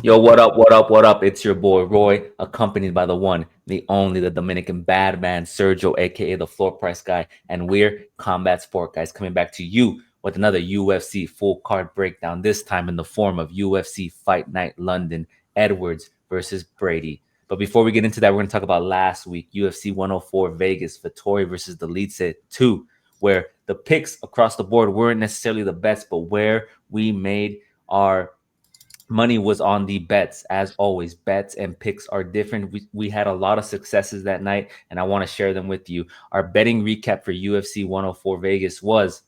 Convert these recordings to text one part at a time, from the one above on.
Yo, what up, what up, what up? It's your boy Roy, accompanied by the one, the only, the Dominican bad man, Sergio, aka the floor price guy, and we're Combat Sport guys coming back to you with another UFC full card breakdown, this time in the form of UFC Fight Night London, Edwards versus Brady. But before we get into that, we're going to talk about last week, UFC 104 Vegas, Vettori versus the Leeroy 2, where the picks across the board weren't necessarily the best, but where we made our money was on the bets. As always, bets and picks are different. We had a lot of successes that night, and I want to share them with you. Our betting recap for UFC 104 Vegas was: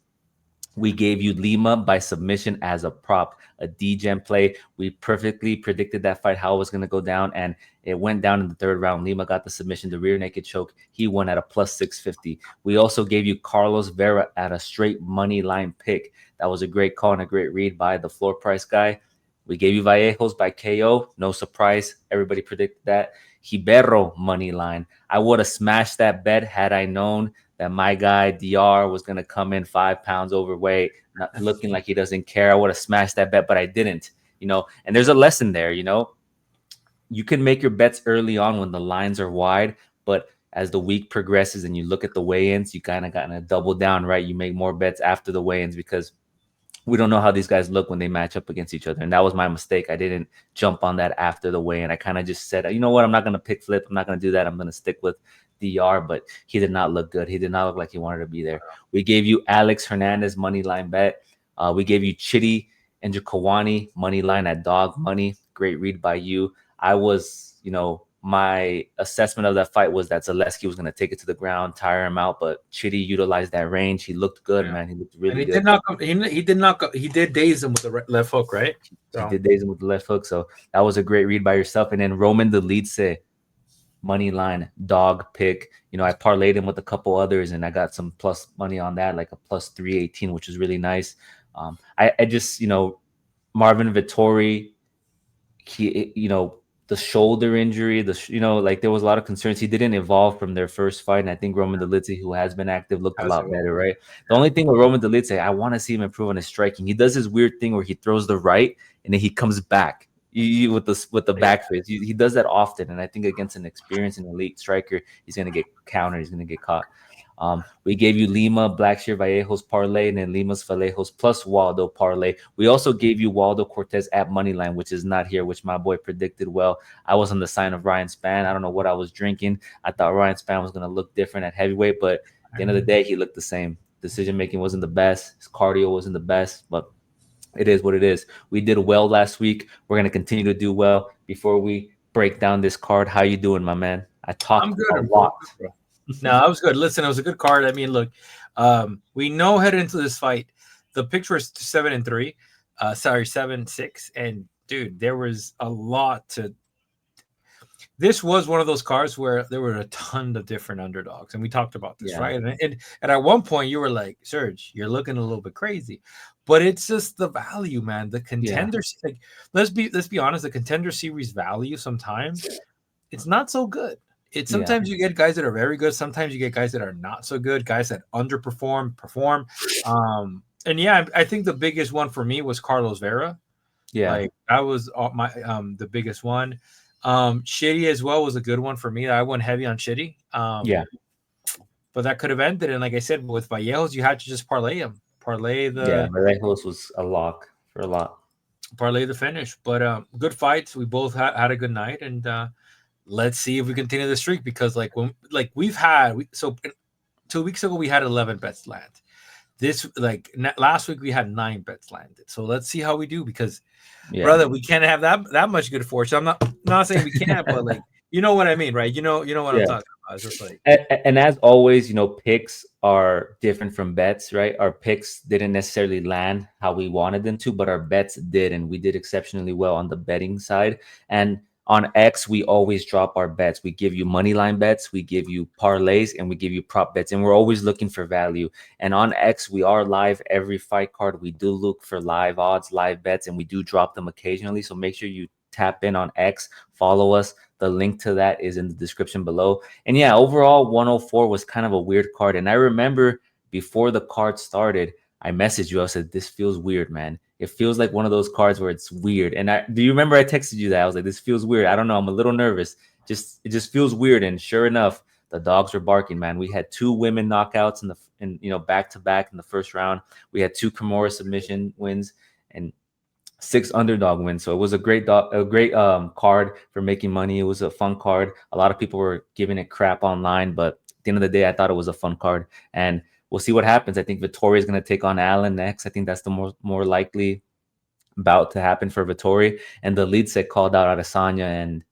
we gave you Lima by submission as a prop, a D-gem play. We perfectly predicted that fight, how it was going to go down, and it went down in the third round. Lima got the submission, the rear naked choke. He won at a plus 650. We also gave you Carlos Vera at a straight money line pick. That was a great call and a great read by the floor price guy. We gave you Vallejos by KO. No surprise. Everybody predicted that. Ribeiro money line. I would have smashed that bet had I known that my guy DR was going to come in 5 pounds overweight, not looking like he doesn't care. I would have smashed that bet, but I didn't, and there's a lesson there. You can make your bets early on when the lines are wide, but as the week progresses and you look at the weigh-ins, you kind of got to double down, right? You make more bets after the weigh-ins because we don't know how these guys look when they match up against each other. And that was my mistake. I didn't jump on that after the weigh-in. I kind of just said, you know what? I'm not going to pick flip. I'm not going to do that. I'm going to stick with DR, but he did not look good. He did not look like he wanted to be there. We gave you Alex Hernandez money line bet. We gave you Chitty and Kawani money line at dog money. Great read by you. I was, my assessment of that fight was that Zaleski was going to take it to the ground, tire him out, but Chitty utilized that range. He looked good, man. He looked really good. He did daze him with the left hook, right? He did daze him with the left hook, so that was a great read by yourself. And then Roman Dolidze money line dog pick. I parlayed him with a couple others, and I got some plus money on that, like a plus 318, which is really nice. I just, Marvin Vettori, he, the shoulder injury, like there was a lot of concerns. He didn't evolve from their first fight, and I think Roman Dolidze, who has been active, looked a lot better, right? The only thing with Roman Dolidze, I want to see him improve on his striking. He does this weird thing where he throws the right and then he comes back with the back face. He does that often, and I think against an experienced and elite striker, he's going to get countered. He's going to get caught. We gave you Lima, Blackshear, Vallejos parlay, and then Lima's Vallejos plus Waldo parlay. We also gave you Waldo Cortez at moneyline, which is not here, which my boy predicted well. I was on the sign of Ryan Spann. I don't know what I was drinking. I thought Ryan Spann was going to look different at heavyweight, but at the end of the day, he looked the same. Decision making wasn't the best. His cardio wasn't the best, but it is what it is. We did well last week. We're going to continue to do well. Before we break down this card, how you doing, my man? I talked a lot. No, that was good. Listen, it was a good card. I mean, look, we know heading into this fight, the picture is 7-3, 7-6, and dude, there was a lot to. This was one of those cards where there were a ton of different underdogs, and we talked about this, right? And at one point, you were like, Serge, you're looking a little bit crazy, but it's just the value, man. The contenders, like, let's be honest, the contender series value sometimes it's not so good. Sometimes you get guys that are very good. Sometimes you get guys that are not so good. Guys that underperform, perform. And I think the biggest one for me was Carlos Vera. Yeah, like that was my the biggest one. Shitty as well was a good one for me. I went heavy on Shitty. But that could have ended. And like I said, with Vallejos, you had to just parlay him. Vallejos was a lock for a lot. Parlay the finish. But good fights. We both had a good night, and let's see if we continue the streak, because we've had 2 weeks ago we had 11 bets land. Last week we had 9 bets landed. So let's see how we do, because brother, we can't have that much good fortune. I'm not saying we can't, but you know what I mean, right? You know what I'm talking about. It's just and as always, picks are different from bets, right? Our picks didn't necessarily land how we wanted them to, but our bets did, and we did exceptionally well on the betting side. And on X, we always drop our bets. We give you money line bets, we give you parlays, and we give you prop bets. And we're always looking for value. And on X, we are live every fight card. We do look for live odds, live bets, and we do drop them occasionally. So make sure you tap in on X, follow us. The link to that is in the description below. And overall, 104 was kind of a weird card. And I remember before the card started, I messaged you. I said, this feels weird, man. It feels like one of those cards where it's weird. And do you remember I texted you that? I was like, this feels weird. I don't know. I'm a little nervous. It just feels weird. And sure enough, the dogs were barking, man. We had 2 women knockouts back to back in the first round. We had 2 Kimura submission wins and 6 underdog wins. So it was a great card for making money. It was a fun card. A lot of people were giving it crap online, but at the end of the day, I thought it was a fun card. And we'll see what happens. I think Vettori is going to take on Allen next. I think that's the more likely bout to happen for Vettori. And the lead set called out Adesanya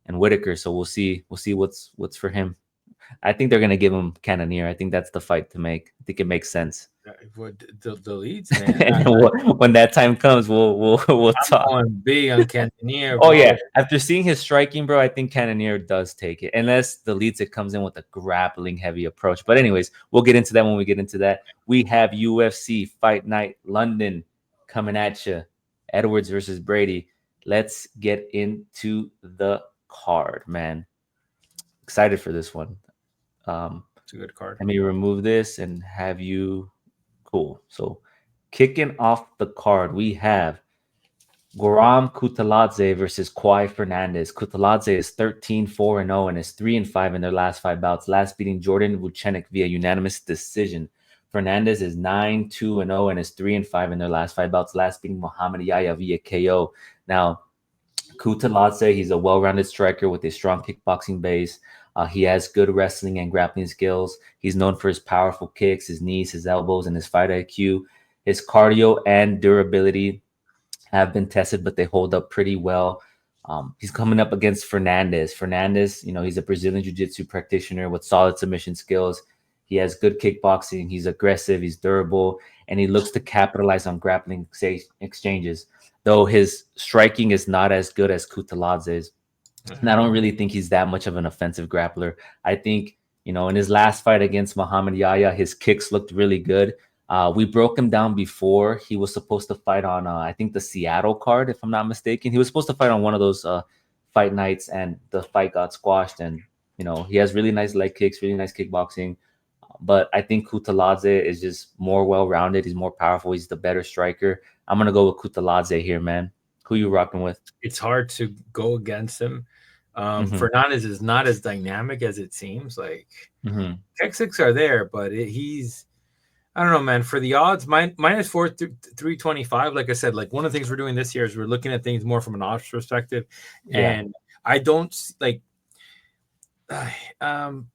and Whitaker. So we'll see what's for him. I think they're going to give him Cannonier. I think that's the fight to make. I think it makes sense. The leads, man. And when that time comes, we'll talk. I'm going big on Cannonier. Oh yeah, after seeing his striking, bro, I think Cannonier does take it, unless the leads it comes in with a grappling heavy approach. But anyways, we'll get into that when we get into that. We have UFC Fight Night London coming at you. Edwards versus Brady. Let's get into the card, man. Excited for this one. It's a good card. Let me remove this and have you. Cool. So kicking off the card, we have Kutateladze versus Fernandes. Kutateladze is 13-4-0 and is 3-5 in their last 5 bouts, last beating Jordan Vucenic via unanimous decision. Fernandes is 9-2-0 and is 3-5 in their last 5 bouts, last beating Muhammad Yahya via KO. Now, Kutateladze, he's a well-rounded striker with a strong kickboxing base. He has good wrestling and grappling skills. He's known for his powerful kicks, his knees, his elbows, and his fight IQ. His cardio and durability have been tested, but they hold up pretty well. He's coming up against Fernandes. Fernandes, he's a Brazilian jiu-jitsu practitioner with solid submission skills. He has good kickboxing. He's aggressive. He's durable, and he looks to capitalize on grappling exchanges. Though his striking is not as good as Kutateladze's. And I don't really think he's that much of an offensive grappler. I think, in his last fight against Muhammad Yahya, his kicks looked really good. We broke him down before. He was supposed to fight on, I think, the Seattle card, if I'm not mistaken. He was supposed to fight on one of those fight nights, and the fight got squashed. And, he has really nice leg kicks, really nice kickboxing. But I think Kutateladze is just more well-rounded. He's more powerful. He's the better striker. I'm going to go with Kutateladze here, man. Who you rocking with? It's hard to go against him. Fernandes is not as dynamic as it seems. Like X6 are there, but he's I don't know, man. For the odds, minus 325. Like I said, like one of the things we're doing this year is we're looking at things more from an odds perspective, and I don't like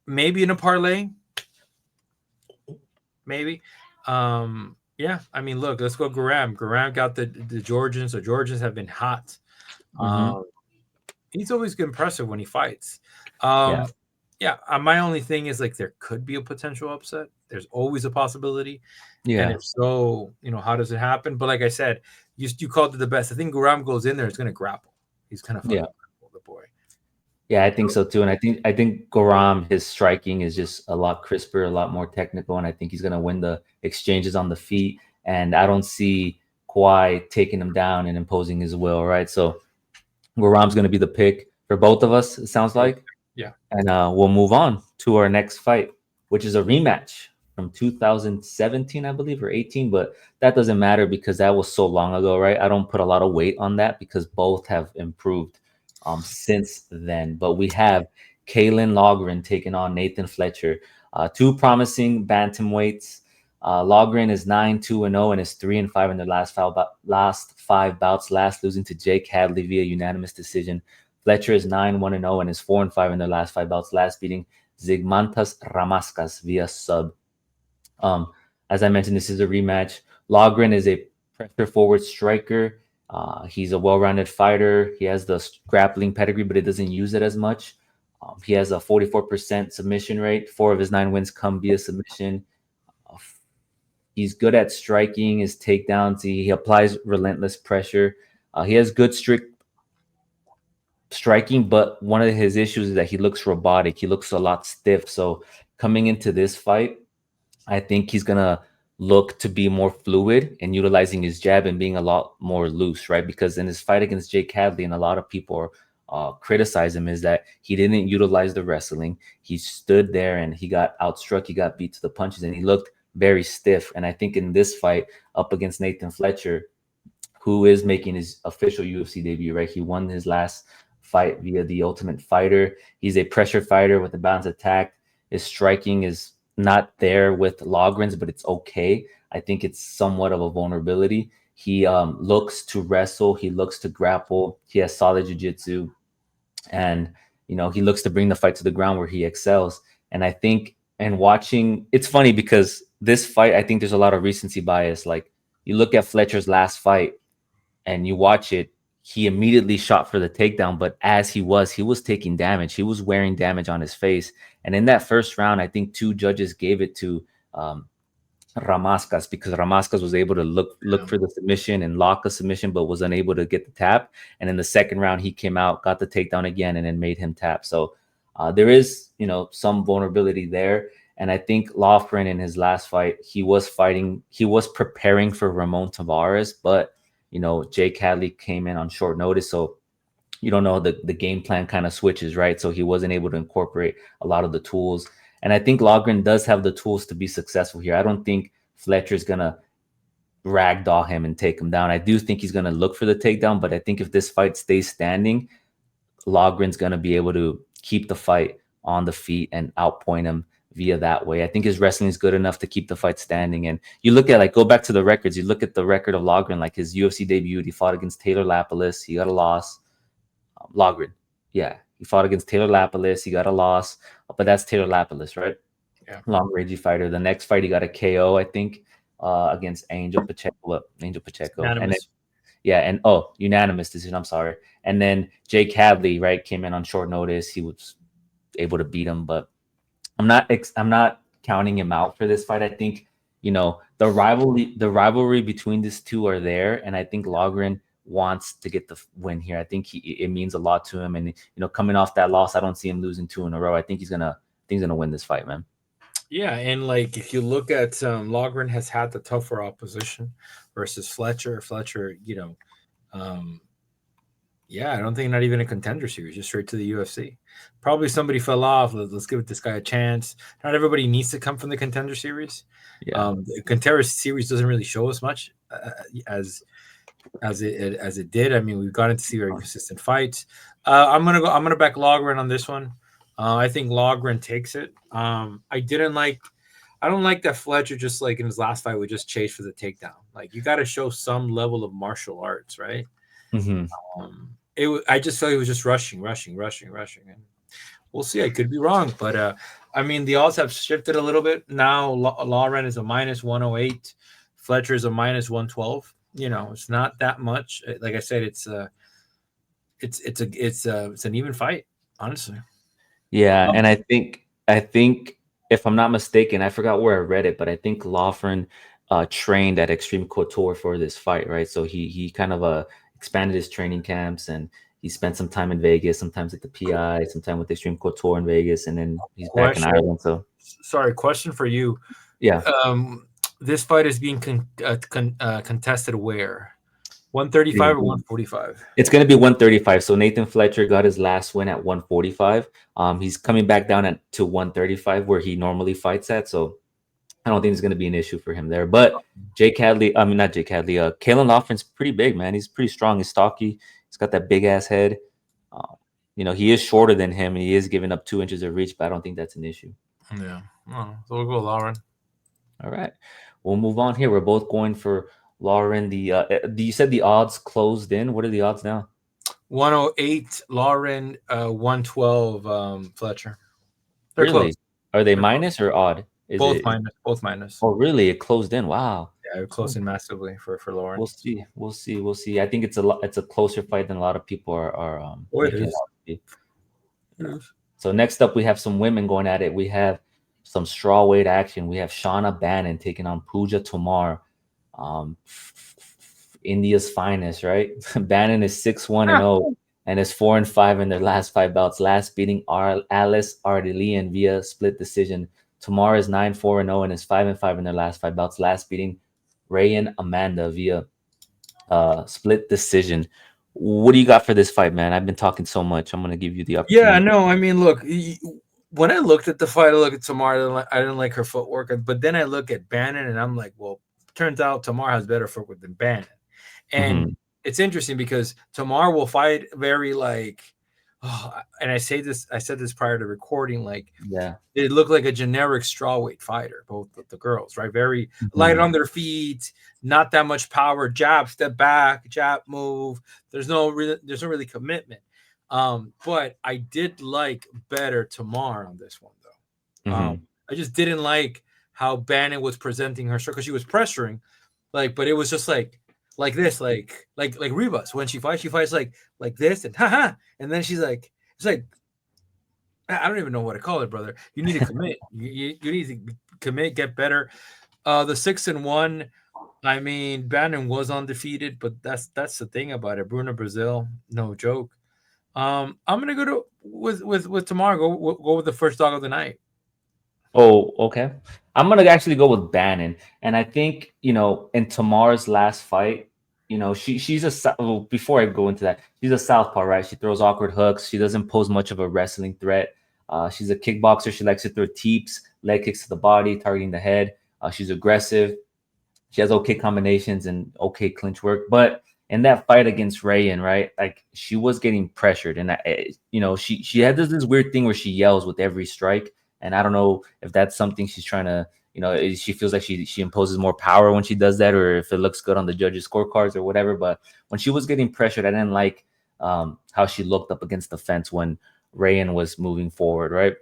maybe in a parlay, maybe. Yeah, I mean, look, let's go Garam. Garam got the Georgians. The Georgians have been hot. He's always impressive when he fights. My only thing is like there could be a potential upset. There's always a possibility. Yeah. And if so, how does it happen? But like I said, you called it the best. I think Garam goes in there, it's gonna grapple. He's gonna grapple the boy. Yeah, I think so too. And I think Garam, his striking is just a lot crisper, a lot more technical, and I think he's gonna win the exchanges on the feet. And I don't see Kawhi taking him down and imposing his will, right? So Garam's gonna be the pick for both of us, it sounds like. Yeah. And we'll move on to our next fight, which is a rematch from 2017, I believe, or 18, but that doesn't matter because that was so long ago, right? I don't put a lot of weight on that because both have improved since then. But we have Kalen Loughran taking on Nathan Fletcher. 2 promising bantamweights. Loughran is 9-2-0 and is 3-5 in their last 5 bouts, last losing to Jake Hadley via unanimous decision. Fletcher is 9-1-0 and is 4-5 in their last 5 bouts, last beating Zigmantas Ramaskas via sub. As I mentioned, this is a rematch. Loughran is a pressure forward striker. He's a well-rounded fighter. He has the grappling pedigree, but he doesn't use it as much. He has a 44% submission rate. 4 of his 9 wins come via submission. He's good at striking, his takedowns. He applies relentless pressure. He has good strict striking, but one of his issues is that he looks robotic. He looks a lot stiff. So coming into this fight, I think he's going to look to be more fluid and utilizing his jab and being a lot more loose, right? Because in his fight against Jake Hadley, and a lot of people criticize him, is that he didn't utilize the wrestling. He stood there and he got outstruck. He got beat to the punches and he looked very stiff. And I think in this fight up against Nathan Fletcher, who is making his official UFC debut, right? He won his last fight via the Ultimate Fighter. He's a pressure fighter with a balanced attack. His striking is not there with Loughran's, but it's okay. I think it's somewhat of a vulnerability. He looks to wrestle. He looks to grapple. He has solid jiu-jitsu. And, he looks to bring the fight to the ground where he excels. And I think, and watching, it's funny because this fight, I think there's a lot of recency bias. Like, you look at Fletcher's last fight and you watch it, he immediately shot for the takedown. But as he was taking damage. He was wearing damage on his face. And in that first round, I think 2 judges gave it to Ramaskas, because Ramaskas was able to look for the submission and lock a submission, but was unable to get the tap. And in the second round, he came out, got the takedown again, and then made him tap. So there is, some vulnerability there. And I think Loughran in his last fight, he was preparing for Ramon Tavares, but Jake Hadley came in on short notice, so you don't know, the game plan kind of switches, right? So he wasn't able to incorporate a lot of the tools. And I think Loughran does have the tools to be successful here. I don't think Fletcher's going to ragdoll him and take him down. I do think he's going to look for the takedown, but I think if this fight stays standing, Loughran's going to be able to keep the fight on the feet and outpoint him via that way. I think his wrestling is good enough to keep the fight standing. And you look at, go back to the records, you look at the record of Loughran, like his UFC debut, he fought against Taylor Lapilus, he got a loss. Loughran, yeah. He fought against Taylor Lapilus. He got a loss, but that's Taylor Lapilus, right? Yeah. Long ragey fighter. The next fight, he got a KO, I think, against Angel Pacheco. Unanimous. And unanimous decision. I'm sorry. And then Jake Hadley, right, came in on short notice. He was able to beat him, but I'm not counting him out for this fight. I think the rivalry between these two are there, and I think Loughran wants to get the win here. I think it means a lot to him, and coming off that loss, I don't see him losing 2 in a row. I think he's gonna win this fight, man. Yeah, and if you look at Loughran has had the tougher opposition versus Fletcher. I don't think not even a contender series, just straight to the UFC. Probably somebody fell off. Let's give this guy a chance. Not everybody needs to come from the contender series. Yeah. The contender series doesn't really show us much as it did. I mean, we've gotten to see very consistent fights. I'm gonna back Loughran on this one. I think Loughran takes it. I don't like that Fletcher just in his last fight would just chase for the takedown. You got to show some level of martial arts, right? Mm-hmm. I just felt he was just rushing, and we'll see. I could be wrong, but the odds have shifted a little bit now. Loughran is a -108, Fletcher is a -112. It's not that much. Like I said, it's an even fight, honestly. Yeah, and I think if I'm not mistaken, I forgot where I read it, but I think Loughran trained at Extreme Couture for this fight, right? So he kind of expanded his training camps, and he spent some time in Vegas, sometimes at the PI, sometime with Extreme Couture in Vegas, and then he's back in Ireland. So, sorry, question for you. Yeah. This fight is being contested where? 135 or 145? It's going to be 135. So Nathan Fletcher got his last win at 145. He's coming back down to 135 where he normally fights at. So I don't think it's going to be an issue for him there. But Kaylen Loughran's pretty big, man. He's pretty strong. He's stocky. He's got that big ass head. He is shorter than him, and he is giving up 2 inches of reach, but I don't think that's an issue. Yeah. So we'll go Loughran. All right. We'll move on here. We're both going for Loughran. You said the odds closed in. What are the odds now? 108 Loughran, 112 Fletcher. They're really close. Are they minus or odd? Both minus. Oh, really? It closed in. Wow. Yeah, it closed in massively for Loughran. We'll see. I think it's a closer fight than a lot of people are. It is. So next up, we have some women going at it. We have some strawweight action. We have Shauna Bannon taking on Pooja Tomar, India's finest, right? Bannon is 6-1-0 and is 4-5 in their last 5 bouts. Last beating Alice Ardelian via split decision. Tomar is 9-4-0 and is 5-5 in their last 5 bouts. Last beating Rayan Amanda via split decision. What do you got for this fight, man? I've been talking so much. I'm going to give you the opportunity. Yeah, no, look, when I looked at the fight, I looked at Tomar. I didn't like her footwork. But then I look at Bannon, and I'm like, well, turns out Tomar has better footwork than Bannon. And it's interesting because Tomar will fight very like, and I said this prior to recording, like it looked like a generic strawweight fighter, both of the girls, right? Very light on their feet, not that much power, jab, step back, jab, move. There's no really commitment. But I did like better Tomar on this one though. I just didn't like how Bannon was presenting her because she was pressuring, like, but it was just like this, like Ribas when she fights like this and haha, and then she's like, it's like, I don't even know what to call it, brother. You need to commit. you need to commit, get better. The 6-1. I mean, Bannon was undefeated, but that's the thing about it. Bruno Brazil, no joke. I'm gonna go to with Tomar. Go with the first dog of the night. Oh, okay. I'm gonna actually go with Bannon, and I think in Tamar's last fight, she's before I go into that, she's a southpaw, right? She throws awkward hooks. She doesn't pose much of a wrestling threat. She's a kickboxer. She likes to throw teeps, leg kicks to the body, targeting the head. She's aggressive. She has okay combinations and okay clinch work, but in that fight against Rayan, right? Like she was getting pressured, and she had this weird thing where she yells with every strike, and I don't know if that's something she's trying to, she feels like she imposes more power when she does that, or if it looks good on the judges' scorecards or whatever. But when she was getting pressured, I didn't like how she looked up against the fence when Rayan was moving forward, right?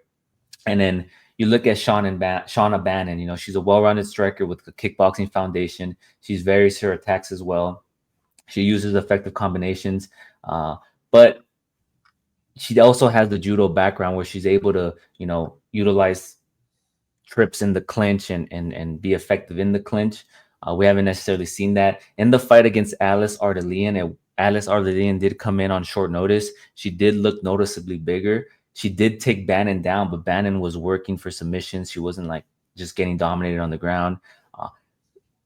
And then you look at Shauna Bannon, she's a well-rounded striker with a kickboxing foundation. She's very sure attacks as well. She uses effective combinations, but she also has the judo background where she's able to, utilize trips in the clinch and be effective in the clinch. We haven't necessarily seen that in the fight against Alice Ardelean. Alice Ardelean did come in on short notice. She did look noticeably bigger. She did take Bannon down, but Bannon was working for submissions. She wasn't like just getting dominated on the ground.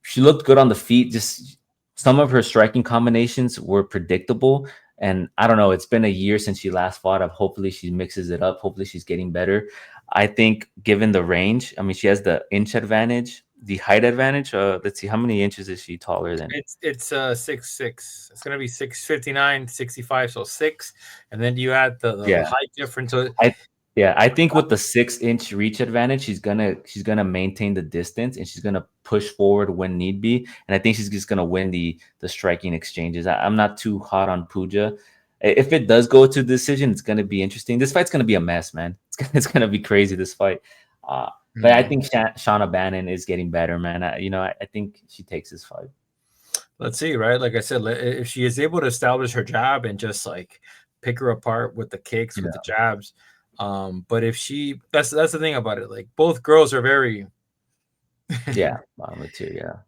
She looked good on the feet. Just some of her striking combinations were predictable. And I don't know, it's been a year since she last fought. Hopefully she mixes it up. Hopefully she's getting better. I think given the range, I mean, she has the inch advantage, the height advantage. Let's see, how many inches is she taller than? It's 6'6". It's gonna be 6'59", 65, so 6, and then you add the height difference. So I think with the 6-inch reach advantage, she's gonna maintain the distance and she's gonna push forward when need be. And I think she's just gonna win the striking exchanges. I'm not too hot on Puja. If it does go to decision, it's gonna be interesting. This fight's gonna be a mess, man. It's gonna be crazy, this fight. But I think Shauna Bannon is getting better, man. I think she takes this fight. Let's see, right? Like I said, if she is able to establish her jab and just like pick her apart with the kicks, with the jabs. But if that's the thing about it. Like both girls are very bottom of tier.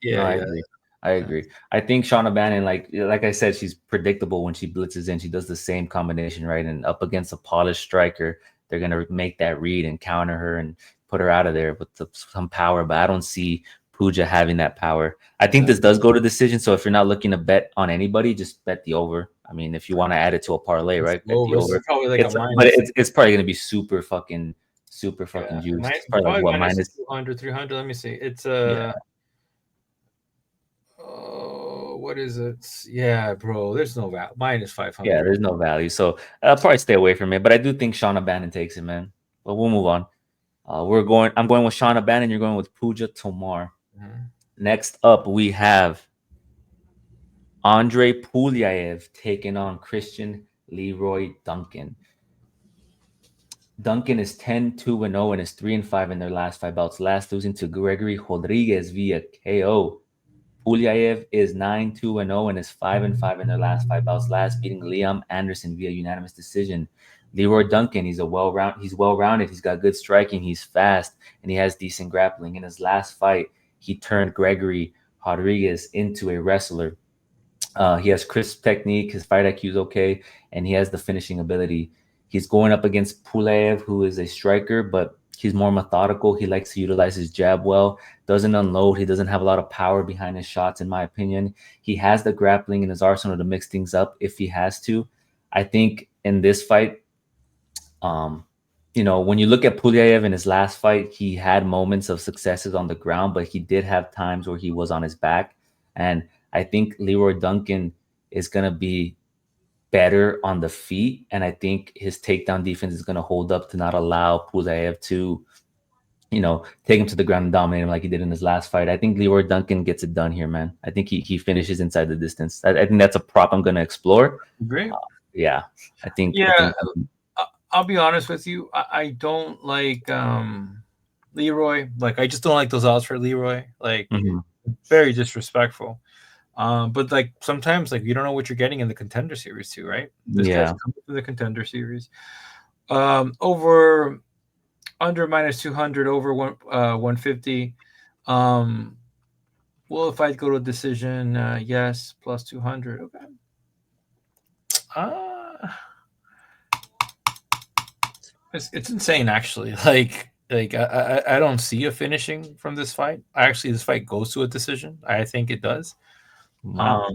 I agree. I think Shauna Bannon, like I said, she's predictable when she blitzes in. She does the same combination, right? And up against a polished striker, they're gonna make that read and counter her and put her out of there with some power. But I don't see Puja having that power. I think this does go to decision. So if you're not looking to bet on anybody, just bet the over. I mean, if you want to add it to a parlay, right? Bet the over. It's probably gonna be super fucking juiced. It's probably like what, minus 200, 300. Let me see. It's what is it? Yeah, bro. There's no value. Minus 500. Yeah, there's no value. So I'll probably stay away from it. But I do think Shauna Bannon takes it, man. But we'll move on. I'm going with Shauna Bannon. You're going with Puja Tomar. Next up, we have Andre Pulyaev taking on Christian Leeroy Duncan. Duncan is 10-2-0 and is 3-5 in their last 5 bouts. Last losing to Gregory Rodriguez via KO. Pulyaev is 9-2-0 and is 5-5 in their last 5 bouts. Last beating Liam Anderson via unanimous decision. Leeroy Duncan, he's well-rounded. He's got good striking. He's fast and he has decent grappling. In his last fight, he turned Gregory Rodriguez into a wrestler. He has crisp technique. His fight IQ is okay, and he has the finishing ability. He's going up against Pulyaev, who is a striker, but he's more methodical. He likes to utilize his jab well, doesn't unload. He doesn't have a lot of power behind his shots, in my opinion. He has the grappling in his arsenal to mix things up if he has to. I think in this fight, when you look at Pulyaev in his last fight, he had moments of successes on the ground, but he did have times where he was on his back. And I think Leroy Duncan is gonna be better on the feet, and I think his takedown defense is gonna hold up to not allow Pulyaev to, take him to the ground and dominate him like he did in his last fight. I think Leroy Duncan gets it done here, man. I think he finishes inside the distance. I think that's a prop I'm gonna explore. Great. Yeah, I think. Yeah, I'll be honest with you. I don't like Leeroy. Like, I just don't like those odds for Leeroy. Like, very disrespectful. But like sometimes, like, you don't know what you're getting in the contender series too, right? This guy's coming to the contender series. Over under -200, over 150. Well, if I go to a decision, yes, +200. Okay. It's insane, actually. Like I don't see a finishing from this fight. Actually, this fight goes to a decision. I think it does. Wow.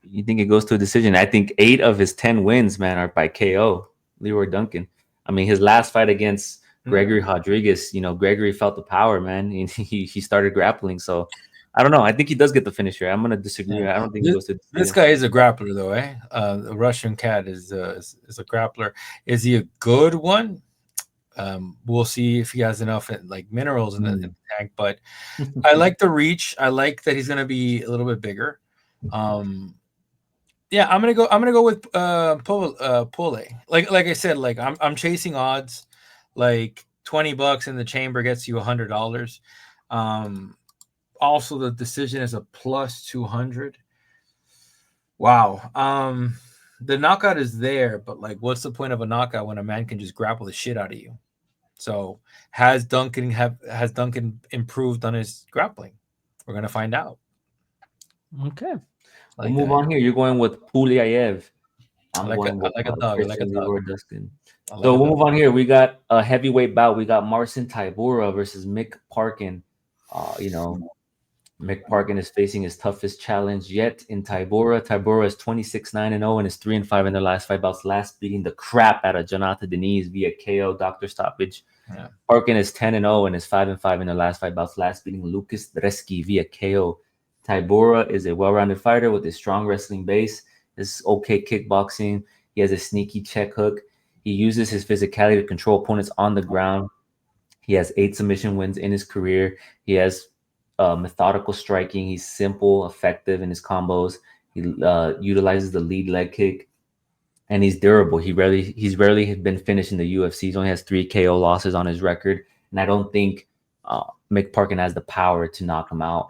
You think it goes to a decision? I think 8 of his 10 wins, man, are by KO. Leroy Duncan. I mean, his last fight against Gregory Rodriguez, Gregory felt the power, man. He started grappling. So I don't know. I think he does get the finish here. I'm gonna disagree. I don't think he goes to this guy is a grappler, though, eh? The Russian cat is a grappler. Is he a good one? We'll see if he has enough like minerals in the tank. But I like the reach. I like that he's gonna be a little bit bigger. Yeah, I'm gonna go with Pole. Like I said, like I'm chasing odds. Like $20 in the chamber gets you $100. Also, the decision is a +200. Wow. The knockout is there, but like, what's the point of a knockout when a man can just grapple the shit out of you? So has Duncan improved on his grappling? We're gonna find out. Okay. We'll move on here. You're going with Pulyaev. I'm going with a dog. So we'll move on here. We got a heavyweight bout. We got Marcin Tybura versus Mick Parkin. Mick Parkin is facing his toughest challenge yet in Tybura. Tybura is 26-9-0 and is 3-5 in their last 5 bouts, last beating the crap out of Jonathan Deniz via KO doctor stoppage. Yeah. Parkin is 10-0 and is 5-5 in their last 5 bouts, last beating Lucas Dreski via KO. Tybura is a well-rounded fighter with a strong wrestling base. His okay kickboxing. He has a sneaky check hook. He uses his physicality to control opponents on the ground. He has 8 submission wins in his career. He has methodical striking. He's simple, effective in his combos. He utilizes the lead leg kick, and he's durable. He's rarely been finished in the UFC. He only has 3 KO losses on his record, and I don't think Mick Parkin has the power to knock him out.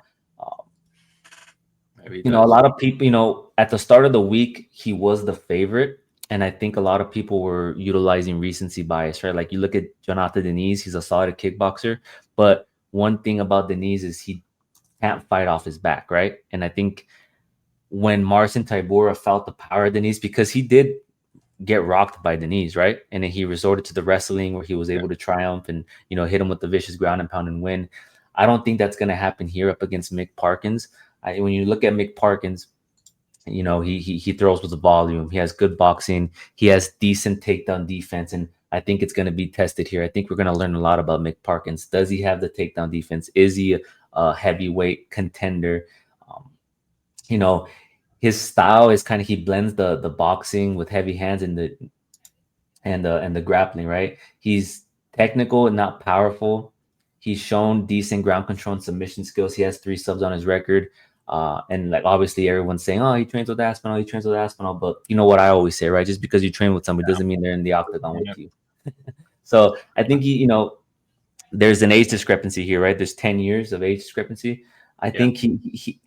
A lot of people, at the start of the week, he was the favorite. And I think a lot of people were utilizing recency bias, right? Like, you look at Jonathan Deniz, he's a solid kickboxer. But one thing about Deniz is he can't fight off his back, right? And I think when Marcin Tybura felt the power of Deniz, because he did get rocked by Deniz, right? And then he resorted to the wrestling where he was able to triumph and, hit him with the vicious ground and pound and win. I don't think that's going to happen here up against Mick Parkins. When you look at Mick Parkins, he throws with the volume. He has good boxing. He has decent takedown defense, and I think it's going to be tested here. I think we're going to learn a lot about Mick Parkins. Does he have the takedown defense? Is he a heavyweight contender? His style is kind of, he blends the boxing with heavy hands and the grappling, right? He's technical and not powerful. He's shown decent ground control and submission skills. He has 3 subs on his record. And like, obviously everyone's saying, oh, he trains with Aspinall, but you know what I always say, right? Just because you train with somebody doesn't mean they're in the octagon with you. So I think there's an age discrepancy here, right? There's 10 years of age discrepancy. I think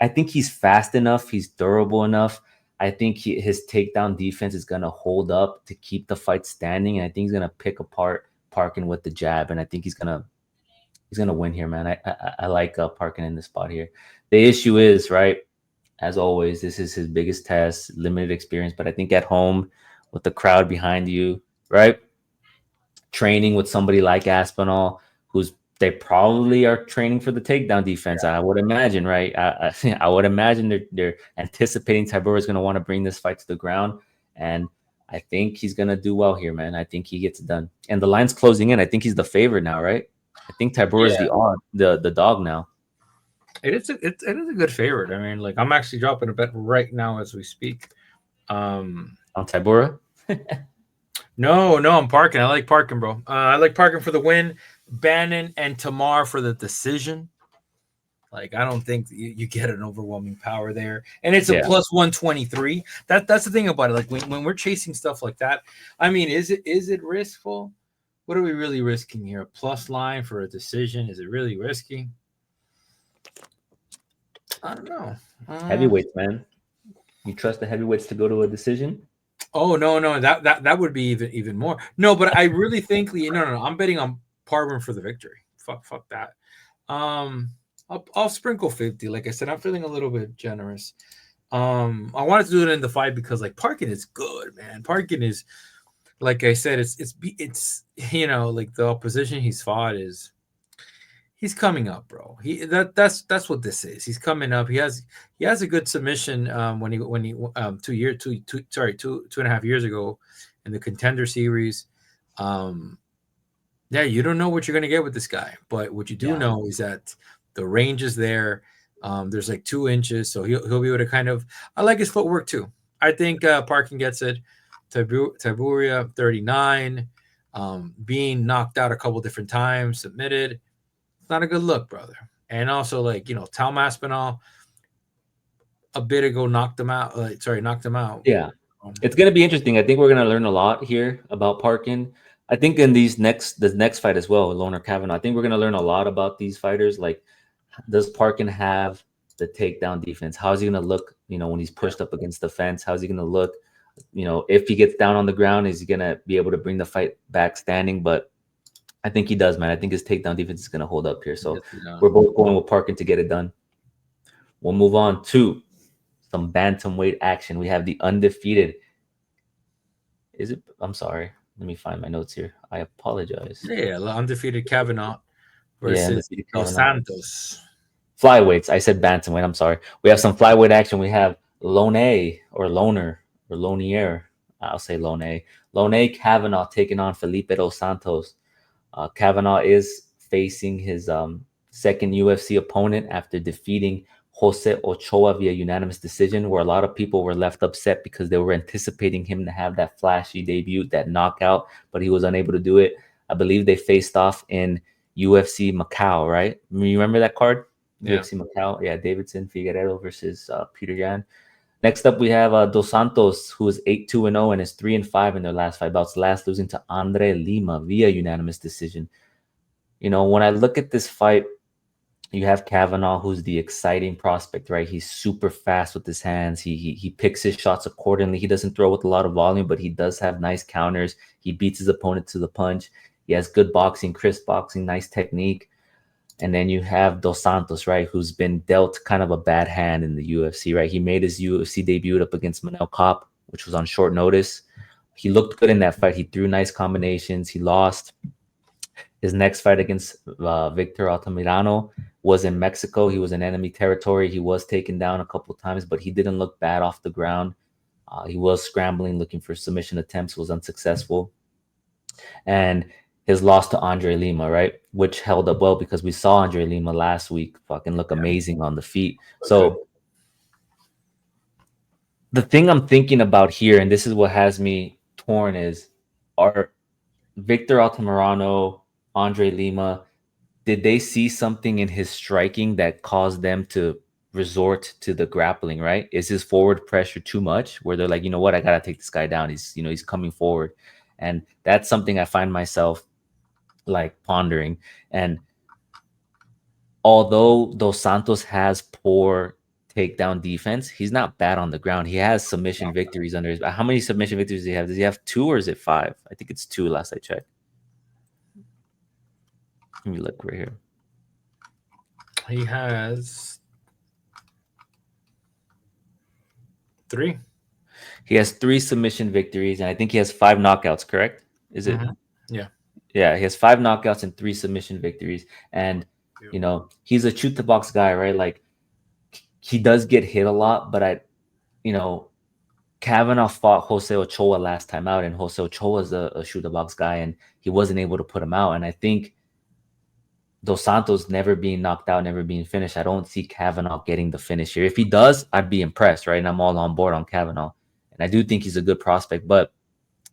I think he's fast enough, he's durable enough. I think his takedown defense is gonna hold up to keep the fight standing, and I think he's gonna pick apart Parkin with the jab, and I think he's gonna win here, man. I like Parkin in this spot here. The issue is, right, as always, this is his biggest test, limited experience, but I think at home with the crowd behind you, right, training with somebody like Aspinall, they probably are training for the takedown defense. I would imagine, right? I would imagine they're anticipating Tybura is going to want to bring this fight to the ground, and I think he's going to do well here, man. I think he gets it done. And the line's closing in. I think he's the favorite now, right? I think Tybura is the dog now. It is a good favorite. I mean, like I'm actually dropping a bet right now as we speak. On Tybura. No, I'm Parkin. I like Parkin, bro. I like Parkin for the win. Bannon and Tomar for the decision. Like I don't think you get an overwhelming power there, and it's a Yeah. plus 123. That's the thing about it. Like when we're chasing stuff like that, I mean, is it riskful? What are we really risking here? A plus line for a decision? Is it really risky? I don't know. Heavyweights, man. You trust the heavyweights to go to a decision? Oh no, that would be even more. No, but I really think no. I'm betting on Parvin for the victory. Fuck that. Um, I'll sprinkle 50. Like I said, I'm feeling a little bit generous. I wanted to do it in the fight because like Parkin is good, man. Parkin is, like I said, it's like the opposition he's fought is he's coming up, bro. That's what this is. He's coming up. He has a good submission when he 2.5 years ago in the Contender Series. Yeah, you don't know what you're gonna get with this guy, but what you do know is that the range is there. There's like 2 inches, so he'll be able to kind of. I like his footwork too. I think Parkin gets it. Tybura 39, being knocked out a couple different times, submitted. It's not a good look, brother. And also, like Tal Maspinall a bit ago knocked him out. Knocked him out. Yeah. It's gonna be interesting. I think we're gonna learn a lot here about Parkin. I think in the next fight as well, Loughran Kavanagh. I think we're gonna learn a lot about these fighters. Like, does Parkin have the takedown defense? How is he gonna look? When he's pushed up against the fence, how's he gonna look? If he gets down on the ground, is he gonna be able to bring the fight back standing? But I think he does, man. I think his takedown defense is gonna hold up here. So we're both going with Parkin to get it done. We'll move on to some bantamweight action. We have the undefeated. Is it? I'm sorry. Let me find my notes here. I apologize. Yeah, undefeated Kavanagh versus Dos Santos. Flyweights. I said bantamweight. I'm sorry. We have some flyweight action. We have Lone or Loner or Lonier. I'll say Lone. Lone Kavanagh taking on Felipe Dos Santos. Kavanagh is facing his second UFC opponent after defeating Jose Ochoa via unanimous decision, where a lot of people were left upset because they were anticipating him to have that flashy debut, that knockout, but he was unable to do it. I believe they faced off in UFC Macau, right? You remember that card? Yeah. UFC Macau. Yeah, Davidson Figueiredo versus Peter Yan. Next up, we have Dos Santos, who is 8-2-0 and is 3-5 in their last 5 bouts, last losing to Andre Lima via unanimous decision. When I look at this fight, you have Kavanagh, who's the exciting prospect, right? He's super fast with his hands. He picks his shots accordingly. He doesn't throw with a lot of volume, but he does have nice counters. He beats his opponent to the punch. He has good boxing, crisp boxing, nice technique. And then you have Dos Santos, right, who's been dealt kind of a bad hand in the UFC, right? He made his UFC debut up against Manel Kape, which was on short notice. He looked good in that fight. He threw nice combinations. He lost. His next fight against Victor Altamirano was in Mexico. He was in enemy territory. He was taken down a couple of times, but he didn't look bad off the ground. He was scrambling, looking for submission attempts, was unsuccessful. And his loss to Andre Lima, right, which held up well because we saw Andre Lima last week fucking look amazing on the feet. So the thing I'm thinking about here, and this is what has me torn, is are Victor Altamirano, Andre Lima, did they see something in his striking that caused them to resort to the grappling, right? Is his forward pressure too much where they're like, you know what, I got to take this guy down. He's coming forward. And that's something I find myself like pondering. And although Dos Santos has poor takedown defense, he's not bad on the ground. He has submission victories under his. How many submission victories does he have? Does he have 2 or is it 5? I think it's 2 last I checked. Let me look right here. He has 3. He has 3 submission victories, and I think he has 5 knockouts, correct? Is it? Yeah. Yeah, he has 5 knockouts and 3 submission victories. And, he's a shoot the box guy, right? Like, he does get hit a lot, but Kavanagh fought Jose Ochoa last time out, and Jose Ochoa is a shoot the box guy, and he wasn't able to put him out. And I think Dos Santos never being knocked out, never being finished. I don't see Kavanagh getting the finish here. If he does, I'd be impressed, right? And I'm all on board on Kavanagh. And I do think he's a good prospect, but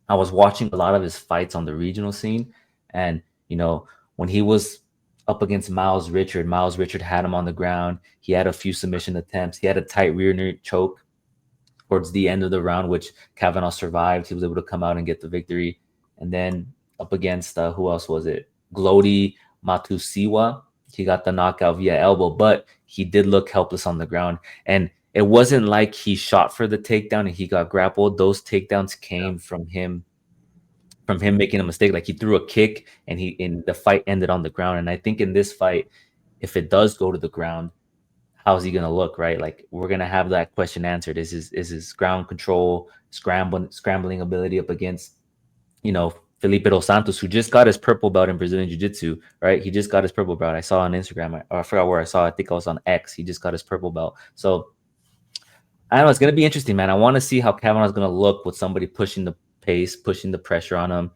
I was watching a lot of his fights on the regional scene. And, when he was up against Miles Richard had him on the ground. He had a few submission attempts. He had a tight rear naked choke towards the end of the round, which Kavanagh survived. He was able to come out and get the victory. And then up against, who else was it? Glody Matusiwa. He got the knockout via elbow, but he did look helpless on the ground. And it wasn't like he shot for the takedown and he got grappled. Those takedowns came from him making a mistake. Like he threw a kick and the fight ended on the ground. And I think in this fight, if it does go to the ground, how's he gonna look, right? Like we're gonna have that question answered. Is his ground control, scrambling ability up against, Felipe Dos Santos, who just got his purple belt in Brazilian Jiu-Jitsu, right? He just got his purple belt. I saw on Instagram, or I forgot where I saw. I think I was on X. He just got his purple belt. So I don't know. It's gonna be interesting, man. I want to see how Kavanagh's gonna look with somebody pushing the pace, pushing the pressure on him,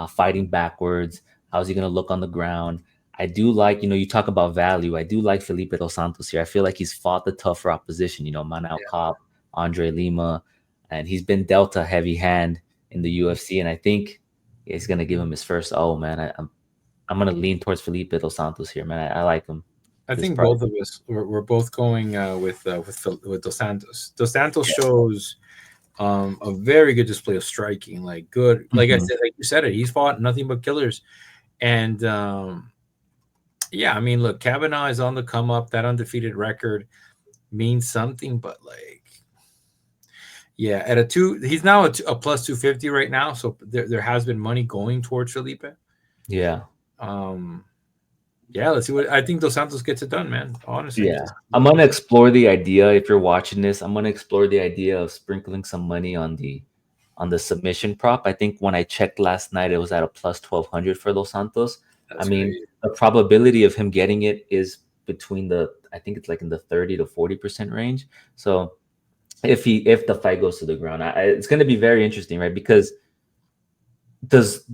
fighting backwards. How's he gonna look on the ground? I do like, you talk about value. I do like Felipe Dos Santos here. I feel like he's fought the tougher opposition, Manao Cop, Andre Lima, and he's been dealt a heavy hand in the UFC. And I think he's gonna give him his first. Oh man, I'm gonna lean towards Felipe Dos Santos here, man. I like him. I think both of us we're both going with Dos Santos. Dos Santos shows a very good display of striking, like good. Like I said, like you said it, he's fought nothing but killers, and yeah, I mean, look, Kavanagh is on the come up. That undefeated record means something, but like, yeah, he's now a plus 250 right now. So there has been money going towards Felipe. Yeah. Yeah, let's see what I think Dos Santos gets it done, man. Honestly. Yeah. I'm gonna explore the idea. If you're watching this, I'm gonna explore the idea of sprinkling some money on the submission prop. I think when I checked last night, it was at a plus 1200 for Dos Santos. That's I mean, great. the probability of him getting it is between I think it's like in the 30 to 40% range. So if the fight goes to the ground, it's going to be very interesting, right? Because does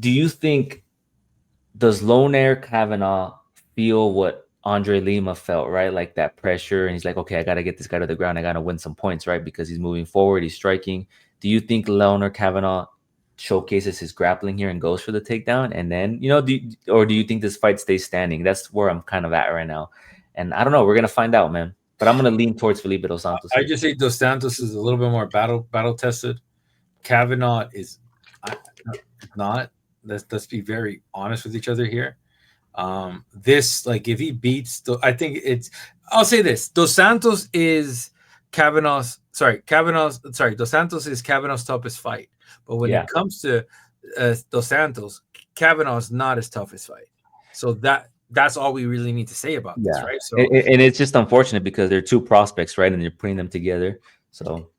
Lone Air Kavanagh feel what Andre Lima felt, right? Like that pressure, and he's like, okay, I got to get this guy to the ground. I got to win some points, right? Because he's moving forward, he's striking. Do you think Leonard Kavanagh showcases his grappling here and goes for the takedown? And then, do you think this fight stays standing? That's where I'm kind of at right now. And I don't know. We're going to find out, man. But I'm going to lean towards Felipe Dos Santos. I just think Dos Santos is a little bit more battle tested. Kavanagh is not. Let's be very honest with each other here. This, like, if he beats, I'll say this: Dos Santos is Dos Santos is Kavanagh's toughest fight. But when it comes to Dos Santos, Kavanagh's not his toughest fight. So that's all we really need to say about this, right? So, and it's just unfortunate because they're two prospects, right? And you're putting them together. So,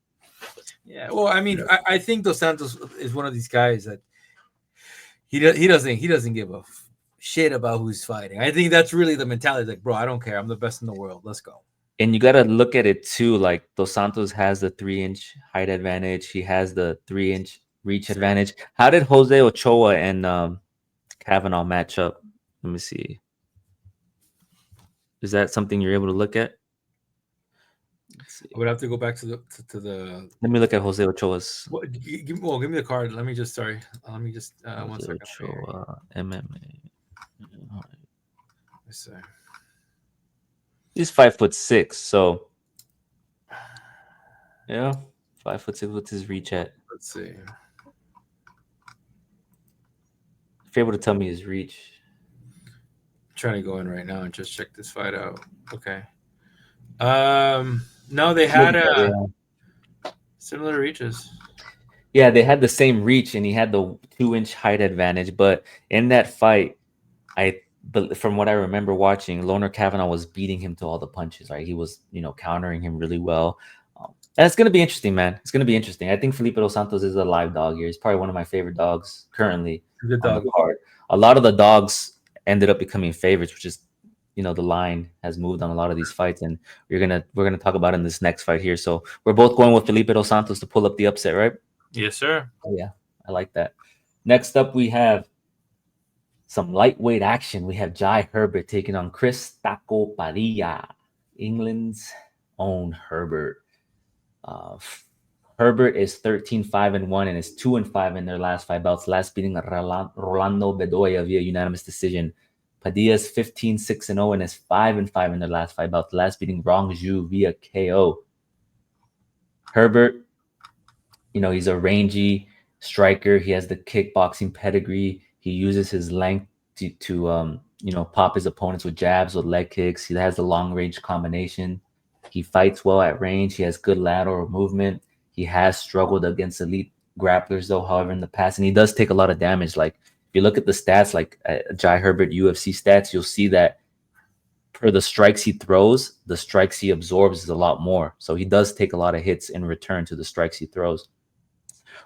yeah. Well, I mean, I think Dos Santos is one of these guys that he doesn't give a shit about who's fighting. I think that's really the mentality. Like, bro, I don't care. I'm the best in the world. Let's go. And you got to look at it too. Like Dos Santos has the 3-inch height advantage. He has the 3-inch reach advantage. How did Jose Ochoa and Kavanagh match up? Let me see. Is that something you're able to look at? I would have to go back to the. Let me look at Jose Ochoa's. Give me the card. Let me just 1 second. Ochoa, MMA. Let's see. He's 5'6", so yeah, 5'6". What's his reach at? Let's see. If you're able to tell me his reach. I'm trying to go in right now and just check this fight out. Okay. No, they had similar reaches. Yeah, they had the same reach, and he had the 2-inch height advantage. But in that fight, from what I remember watching, Loner Kavanagh was beating him to all the punches. Right, he was countering him really well. And it's gonna be interesting, man. It's gonna be interesting. I think Felipe Dos Santos is a live dog here. He's probably one of my favorite dogs currently on the card. A lot of the dogs ended up becoming favorites, which is the line has moved on a lot of these fights, and we're gonna talk about in this next fight here. So we're both going with Felipe Dos Santos to pull up the upset, right? Yes, sir. Oh, yeah, I like that. Next up, we have Some lightweight action. We have Jai Herbert taking on Chris Taco Padilla, England's own Herbert. Uh, Herbert is 13-5-1 and is 2-5 in their last 5 bouts, last beating Rolando Bedoya via unanimous decision. Padilla is 15-6-0 and is 5-5 in their last 5 bouts, last beating Rong Zhu via KO. Herbert, he's a rangy striker. He has the kickboxing pedigree. He uses his length to pop his opponents with jabs, with leg kicks. He has the long range combination. He fights well at range. He has good lateral movement. He has struggled against elite grapplers, though, however, in the past. And he does take a lot of damage. Like, if you look at the stats, like Jai Herbert UFC stats, you'll see that per the strikes he throws, the strikes he absorbs is a lot more. So he does take a lot of hits in return to the strikes he throws.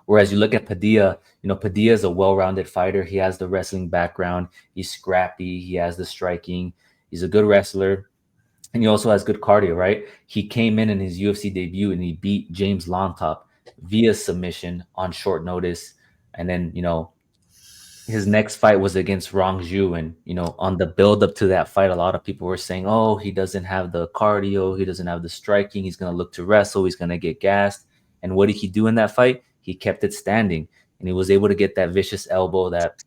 Whereas you look at Padilla, Padilla is a well-rounded fighter. He has the wrestling background. He's scrappy. He has the striking. He's a good wrestler. And he also has good cardio, right? He came in his UFC debut and he beat James Lontop via submission on short notice. And then, his next fight was against Rong Zhu. And, on the build up to that fight, a lot of people were saying, oh, he doesn't have the cardio. He doesn't have the striking. He's going to look to wrestle. He's going to get gassed. And what did he do in that fight? He kept it standing. And he was able to get that vicious elbow that,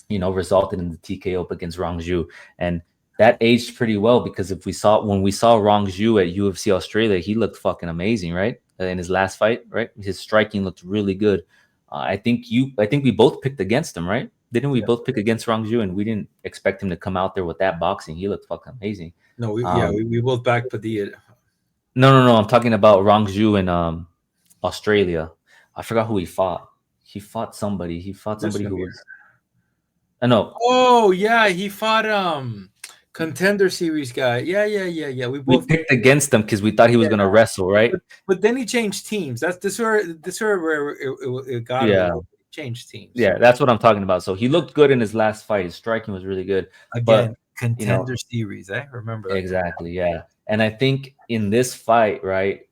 resulted in the TKO up against Rong Zhu. And that aged pretty well, because when we saw Rong Zhu at UFC Australia, he looked fucking amazing, right? In his last fight, right? His striking looked really good. I think we both picked against him, right? Didn't we both pick against Rong Zhu? And we didn't expect him to come out there with that boxing. He looked fucking amazing. No, we both backed Padilla. No. I'm talking about Rong Zhu in Australia. I forgot who he fought. He fought somebody. Who was. I know. Oh yeah, he fought Contender Series guy. Yeah. We both picked against him because we thought he was gonna wrestle, right? But then he changed teams. This where it got him. Changed teams. Yeah, that's what I'm talking about. So he looked good in his last fight. His striking was really good. Again, Contender Series, remember that. Exactly, yeah. And I think in this fight, right,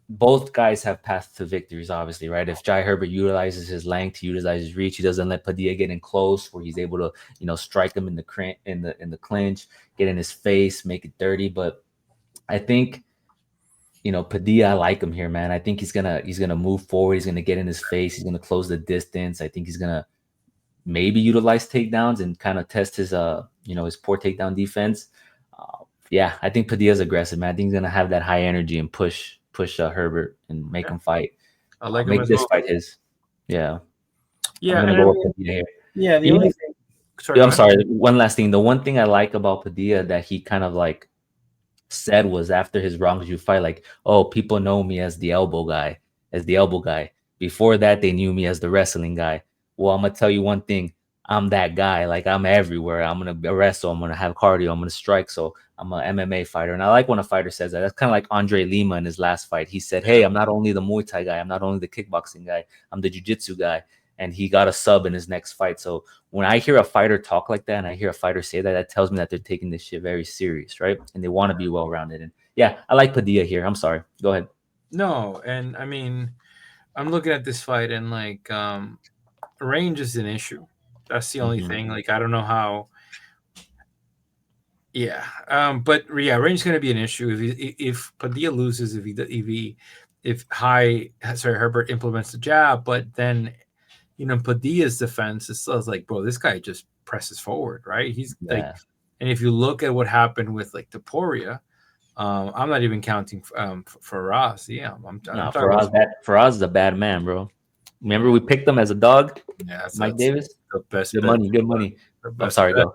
both guys have paths to victories, obviously, right? If Jai Herbert utilizes his length, he utilizes his reach, he doesn't let Padilla get in close, where he's able to, strike him in the clinch, get in his face, make it dirty. But I think, Padilla, I like him here, man. I think he's gonna move forward. He's gonna get in his face. He's gonna close the distance. I think he's gonna maybe utilize takedowns and kind of test his his poor takedown defense. Yeah, I think Padilla's aggressive, man. I think he's gonna have that high energy and push Herbert and make him fight. I like make this fight his. Yeah. Yeah. I'm gonna go with Padilla here. Yeah. The only thing. I'm sorry. One last thing. The one thing I like about Padilla that he kind of like said was after his Rong Zhu fight, like, oh, people know me as the elbow guy. Before that, they knew me as the wrestling guy. Well, I'm gonna tell you one thing. I'm that guy. Like, I'm everywhere. I'm gonna wrestle. I'm gonna have cardio. I'm gonna strike. So I'm an MMA fighter. And I like when a fighter says that. That's kind of like Andre Lima in his last fight. He said, hey, I'm not only the Muay Thai guy. I'm not only the kickboxing guy. I'm the jiu-jitsu guy. And he got a sub in his next fight. So when I hear a fighter talk like that and I hear a fighter say that, that tells me that they're taking this shit very serious, right? And they want to be well-rounded. And yeah, I like Padilla here. I'm sorry. Go ahead. No, and I mean, I'm looking at this fight and like range is an issue. That's the only thing. Like, I don't know how. Yeah, but yeah, range is going to be an issue if Padilla loses, if Herbert implements the jab, but then Padilla's defense is still like, bro, this guy just presses forward, right? He's like, and if you look at what happened with like Tybura, I'm not even counting for Ross. Yeah, I'm Faraz is a bad man, bro. Remember we picked him as a dog? Yeah, Mike Davis. The best. Good money. I'm sorry, go.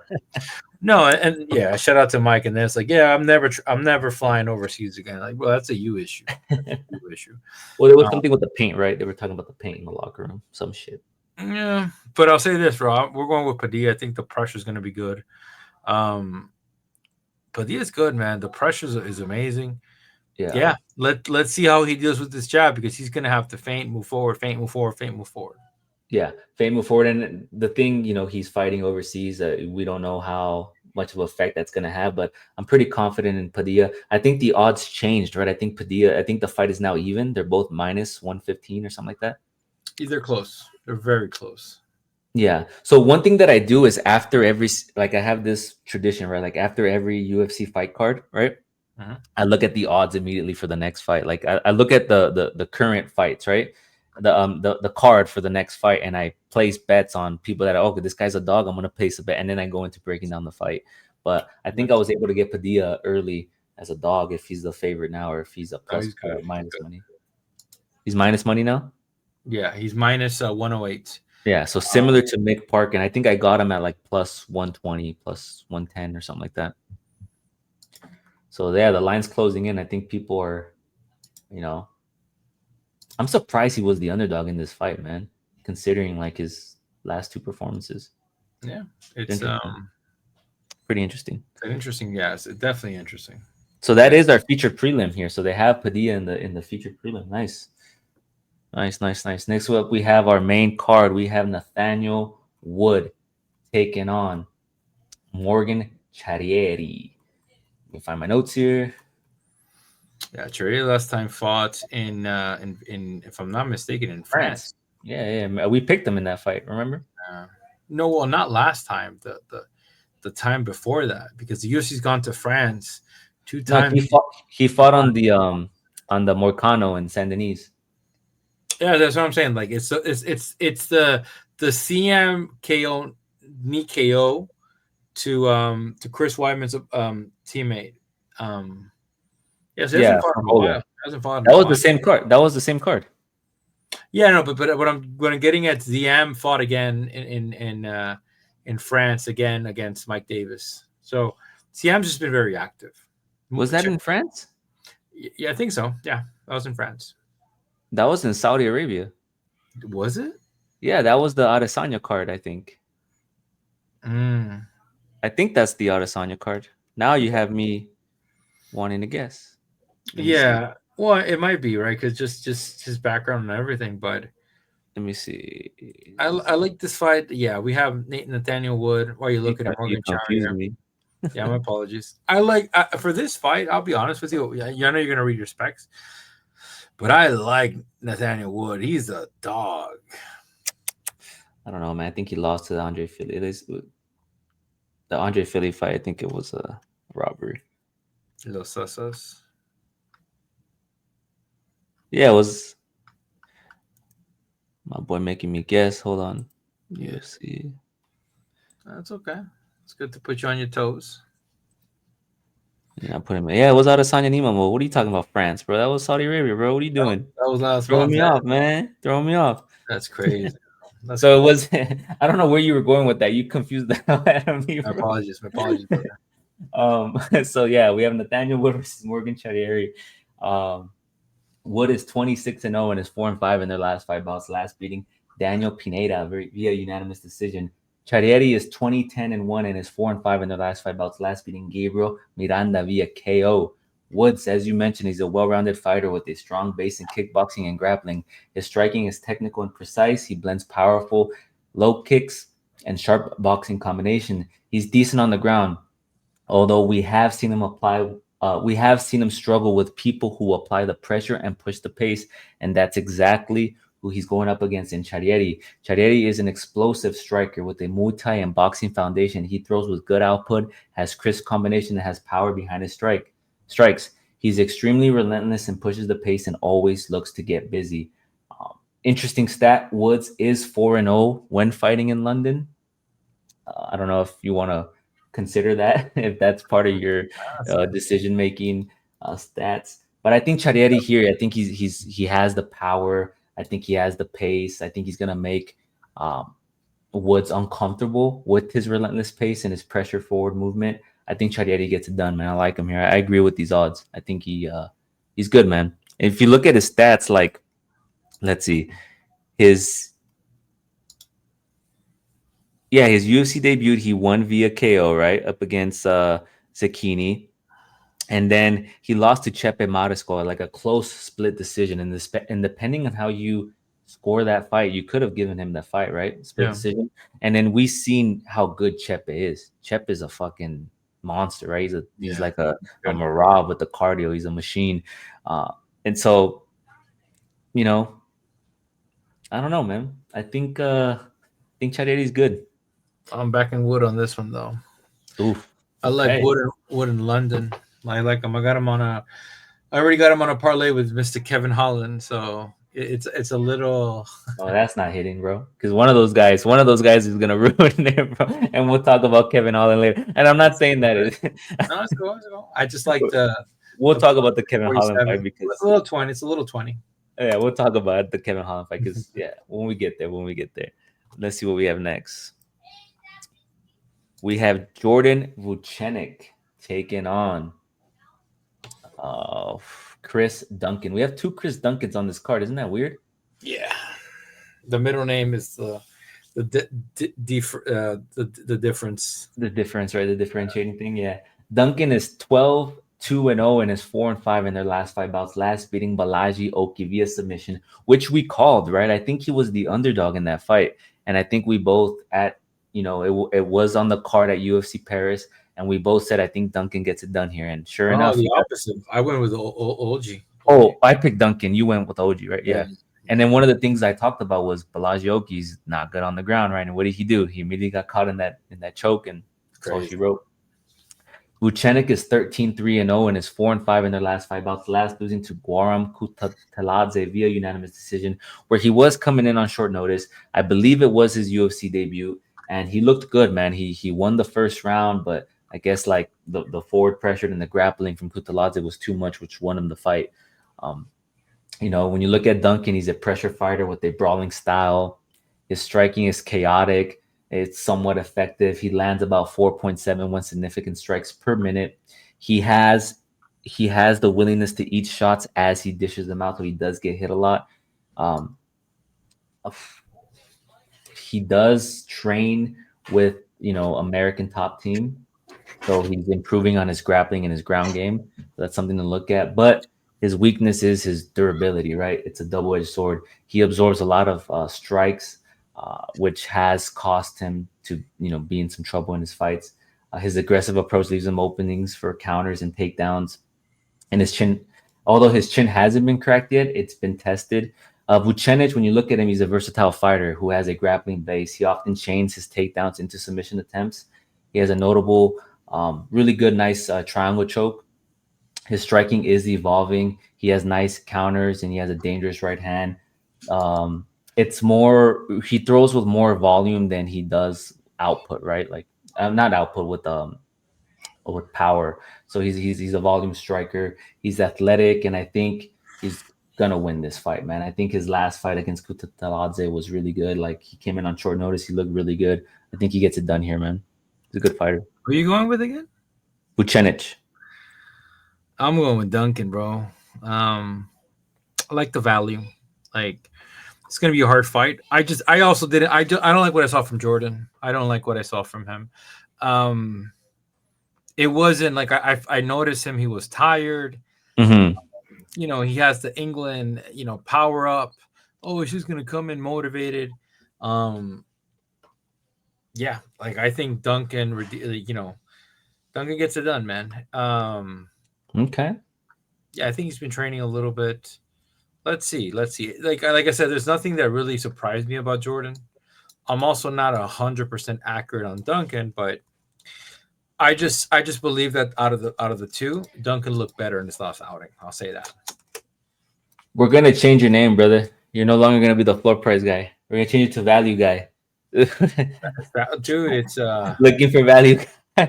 No, and yeah, shout out to Mike. And then it's like, yeah, I'm never flying overseas again. Like, well, that's a you issue. Well, there was something with the paint, right? They were talking about the paint in the locker room, some shit. Yeah, but I'll say this, Rob. We're going with Padilla. I think the pressure is going to be good. Padilla's good, man. The pressure is amazing. Yeah. Let's see how he deals with this jab, because he's going to have to feint, move forward. Yeah, feint, move forward. And the thing, he's fighting overseas. We don't know how much of an effect that's going to have, but I'm pretty confident in Padilla. I think the odds changed, right? I think the fight is now even. They're both minus 115 or something like that. They're close. They're very close. Yeah. So one thing that I do is after every like I have this tradition, right? Like after every UFC fight card, right? Mhm. I look at the odds immediately for the next fight. Like I look at the current fights, right? The card for the next fight, and I place bets on people that okay, this guy's a dog. I'm gonna place a bet, and then I go into breaking down the fight. But I think I That's, was able to get Padilla early as a dog if he's the favorite now, or if he's a oh, plus he's good. He's minus good. money. He's minus money now. Yeah, he's minus 108. Yeah, so Uh, similar to Mick Parkin, I think I got him at like plus 120, plus 110 or something like that. So yeah, the line's closing in. I think people are, you know, I'm surprised he was the underdog in this fight, man, considering like his last two performances. yeah, It's it's interesting. Pretty interesting. interesting. Yes, it's definitely interesting. So that is our featured prelim here. So they have Padilla in the featured prelim. Nice. Nice, nice, nice. Next up, we have our main card. We have Nathaniel Wood taking on Morgan Charriere. Let me find my notes here. Yeah, Charriere last time fought in if I'm not mistaken in France. France. Yeah. We picked them in that fight. Remember? Uh, no, well, not last time. The time before that, because the UFC's gone to France two No, times. he fought on the Morcano and Saint Denis. Yeah, that's what I'm saying. Like it's the CM KO knee KO to Chris Weidman's teammate. Um, yes, he Yeah, hasn't fought from in a while. Poland. He hasn't fought in That a was the while. same card. That was the same card. Yeah, no, but what I'm getting at, ZM fought again in France again against Mike Davis. So CM's just been very active. Was that in France? Yeah, I think so. Yeah, that was in France. That was in Saudi Arabia. Was it? Yeah, that was the Adesanya card, I think. Mm. I think that's the Adesanya card. Now you have me wanting to guess. Let me see. Yeah. Well, it might be right because just his background and everything. But Let me see. I like this fight. Yeah, we have Nathaniel Wood. While you're looking at You Morgan confused Charriere. me. Yeah, my apologies. I like for this fight. I'll be honest with you. Yeah, I know you're gonna read your specs, but I like Nathaniel Wood. He's a dog. I don't know, man. I think he lost to the Andre Philly. The Andre Philly fight, I think it was a robbery. Los Sasas. Yeah, it was my boy making me guess. Hold on. Yeah, UFC. that's okay. It's good to put you on your toes. Yeah, I put him. Yeah, it was Adesanya Nima. What are you talking about, France, bro? That was Saudi Arabia, bro. What are you doing? That was last Throwing month. me off, man. Throwing me off. That's crazy. That's So it was. I don't know where you were going with that. You confused the hell out of me, my bro. apologies. My apologies, brother. So yeah, we have Nathaniel Wood versus Morgan Charriere. Um, Wood is 26-0 and is 4-5 in their last five bouts. Last beating Daniel Pineda via unanimous decision. Charriere is 20-10-1 and is 4-5 in their last five bouts. Last beating Gabriel Miranda via KO. Woods, as you mentioned, he's a well-rounded fighter with a strong base in kickboxing and grappling. His striking is technical and precise. He blends powerful low kicks and sharp boxing combination. He's decent on the ground, although we have seen him struggle with people who apply the pressure and push the pace, and that's exactly who he's going up against in Charriere. Charriere is an explosive striker with a Muay Thai and boxing foundation. He throws with good output, has crisp combination, and has power behind his strikes. He's extremely relentless and pushes the pace and always looks to get busy. Interesting stat: Woods is 4-0 when fighting in London. I don't know if you want to consider that if that's part of your decision making stats. But I think Charriere here, I think he has the power. I think he has the pace. I think he's gonna make Woods uncomfortable with his relentless pace and his pressure forward movement. I think Charriere gets it done, man. I like him here. I agree with these odds. I think he's good, man. If you look at his stats, like let's see, his his UFC debut, he won via KO, right? Up against Zucchini. And then he lost to Chepe Marisco, like a close split decision. And depending on how you score that fight, you could have given him that fight, right? Split decision. And then we seen how good Chepe is. Chepe is a fucking monster, right? He's like a Marab with the cardio. He's a machine. And so, I don't know, man. I think think Charriere is good. I'm backing Wood on this one though. Oof. I like Okay. Wood in London. I like him. I already got him on a parlay with Mr. Kevin Holland, so it's a little. Oh, that's not hitting, bro. Because one of those guys is gonna ruin it, bro. And we'll talk about Kevin Holland later. And I'm not saying that it. No, it's cool. It's cool. I just like We'll the talk about the Kevin Holland 47. fight It's because a little 20. It's a little 20. yeah, we'll talk about the Kevin Holland fight because yeah, when we get there, let's see what we have next. We have Jordan Vucenic taking on uh Chris Duncan. We have two Chris Duncans on this card. Isn't that weird? Yeah. The middle name is the difference. The difference, right? The differentiating thing. Yeah. Duncan is 12-2-0 and is 4-5 in their last 5 bouts, last beating Balaji Oki via submission, which we called, right? I think he was the underdog in that fight. And I think we both it was on the card at UFC Paris. And we both said, I think Duncan gets it done here. And sure enough. The opposite. I went with OG. Oh, I picked Duncan. You went with OG, right? Yeah. And then one of the things I talked about was Blachowicz not good on the ground, right? And what did he do? He immediately got caught in that choke, and that's all she wrote. Vucenic is 13-3-0 and is 4-5 in their last 5 bouts, last losing to Guaram Kutateladze via unanimous decision, where he was coming in on short notice. I believe it was his UFC debut, and he looked good, man. He won the first round, but I guess like the forward pressure and the grappling from Kutateladze was too much, which won him the fight. When you look at Duncan, he's a pressure fighter with a brawling style. His striking is chaotic. It's somewhat effective. He lands about 4.71 significant strikes per minute. He has the willingness to eat shots as he dishes them out, so he does get hit a lot. He does train with American top team, so he's improving on his grappling and his ground game. So that's something to look at. But his weakness is his durability, right? It's a double-edged sword. He absorbs a lot of strikes, which has cost him to, be in some trouble in his fights. His aggressive approach leaves him openings for counters and takedowns. And his chin, although his chin hasn't been cracked yet, it's been tested. Vucenic, when you look at him, he's a versatile fighter who has a grappling base. He often chains his takedowns into submission attempts. He has a notable, really good, nice triangle choke. His striking is evolving. He has nice counters and he has a dangerous right hand. It's more, he throws with more volume than he does output, right? Like not output with power. So he's a volume striker. He's athletic, and I think he's gonna win this fight, man. I think his last fight against Kutateladze was really good. Like he came in on short notice. He looked really good. I think he gets it done here, man. He's a good fighter. Who are you going with again? Vucenic. I'm going with Duncan, bro. I like the value. Like it's gonna be a hard fight. I also didn't. I don't like what I saw from Jordan. I don't like what I saw from him. It wasn't like I noticed him. He was tired. Mm-hmm. He has the England, power up. Oh, she's gonna come in motivated. Yeah, like I think Duncan, Duncan gets it done, man. Okay. Yeah, I think he's been training a little bit. Let's see. Like I said, there's nothing that really surprised me about Jordan. I'm also not 100% accurate on Duncan, but I just believe that out of the two, Duncan looked better in his last outing. I'll say that. We're gonna change your name, brother. You're no longer gonna be the floor price guy. We're gonna change it to value guy. Dude, it's looking for value guy. I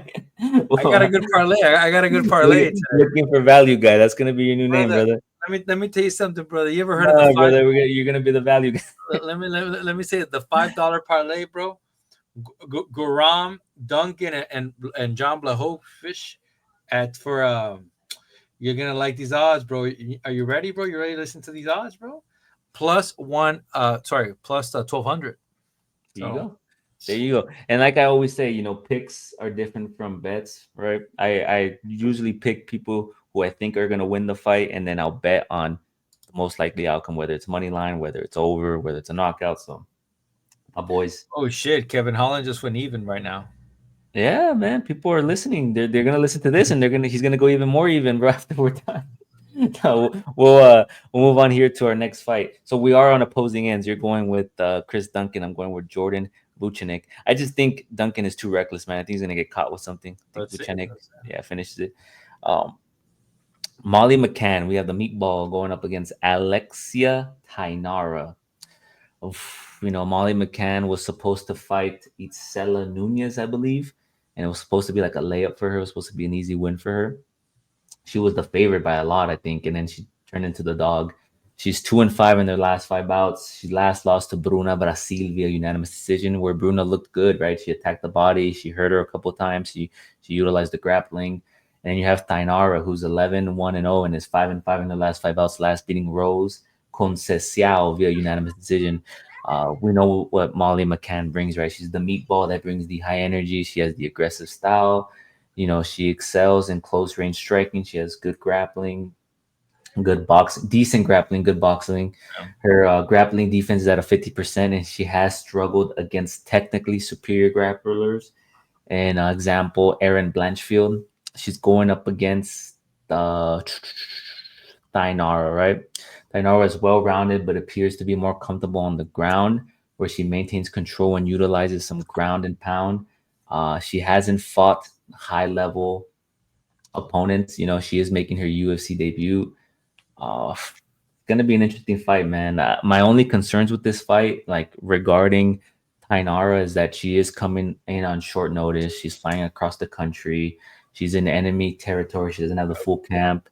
got a good parlay. I got a good parlay. Looking for value guy. That's gonna be your new name, brother. Let me tell you something, brother. You ever heard of the brother? You're gonna be the value guy. let me say it. The $5 parlay, bro. Guram, Duncan, and John Blachowicz for you're gonna like these odds, bro. Are you ready, bro? You ready to listen to these odds, bro? Plus 1,200. There you go. And like I always say, picks are different from bets, right? I usually pick people who I think are gonna win the fight, and then I'll bet on the most likely outcome, whether it's money line, whether it's over, whether it's a knockout. So my boys. Oh shit, Kevin Holland just went even right now. Yeah, man. People are listening. They're gonna listen to this, and he's gonna go even more even, bro, after we're done. We'll move on here to our next fight. So we are on opposing ends. You're going with Chris Duncan. I'm going with Jordan Vucenic. I just think Duncan is too reckless, man. I think he's gonna get caught with something. I think Let's see. Vucenic, yeah, finishes it. Um, Molly McCann, we have the meatball going up against Alexia Thainara. Molly McCann was supposed to fight Itzela Nunez, I believe, and it was supposed to be like a layup for her. It was supposed to be an easy win for her. She was the favorite by a lot, I think, and then she turned into the dog. She's 2-5 in their last 5 bouts. She last lost to Bruna Brasil via unanimous decision, where Bruna looked good, right? She attacked the body. She hurt her a couple times. She utilized the grappling. And then you have Thainara, who's 11-1-0 and is 5-5 in the last 5 bouts, last beating Rose Conceição via unanimous decision. We know what Molly McCann brings, right? She's the meatball that brings the high energy. She has the aggressive style. She excels in close range striking. She has good grappling, good boxing, decent grappling, good boxing. Her grappling defense is at a 50%, and she has struggled against technically superior grapplers. And example, Erin Blanchfield. She's going up against Thainara, right? Thainara is well-rounded, but appears to be more comfortable on the ground, where she maintains control and utilizes some ground and pound. She hasn't fought high-level opponents. She is making her UFC debut. It's gonna be an interesting fight, man. My only concerns with this fight, like regarding Thainara, is that she is coming in on short notice. She's flying across the country. She's in enemy territory. She doesn't have the full camp.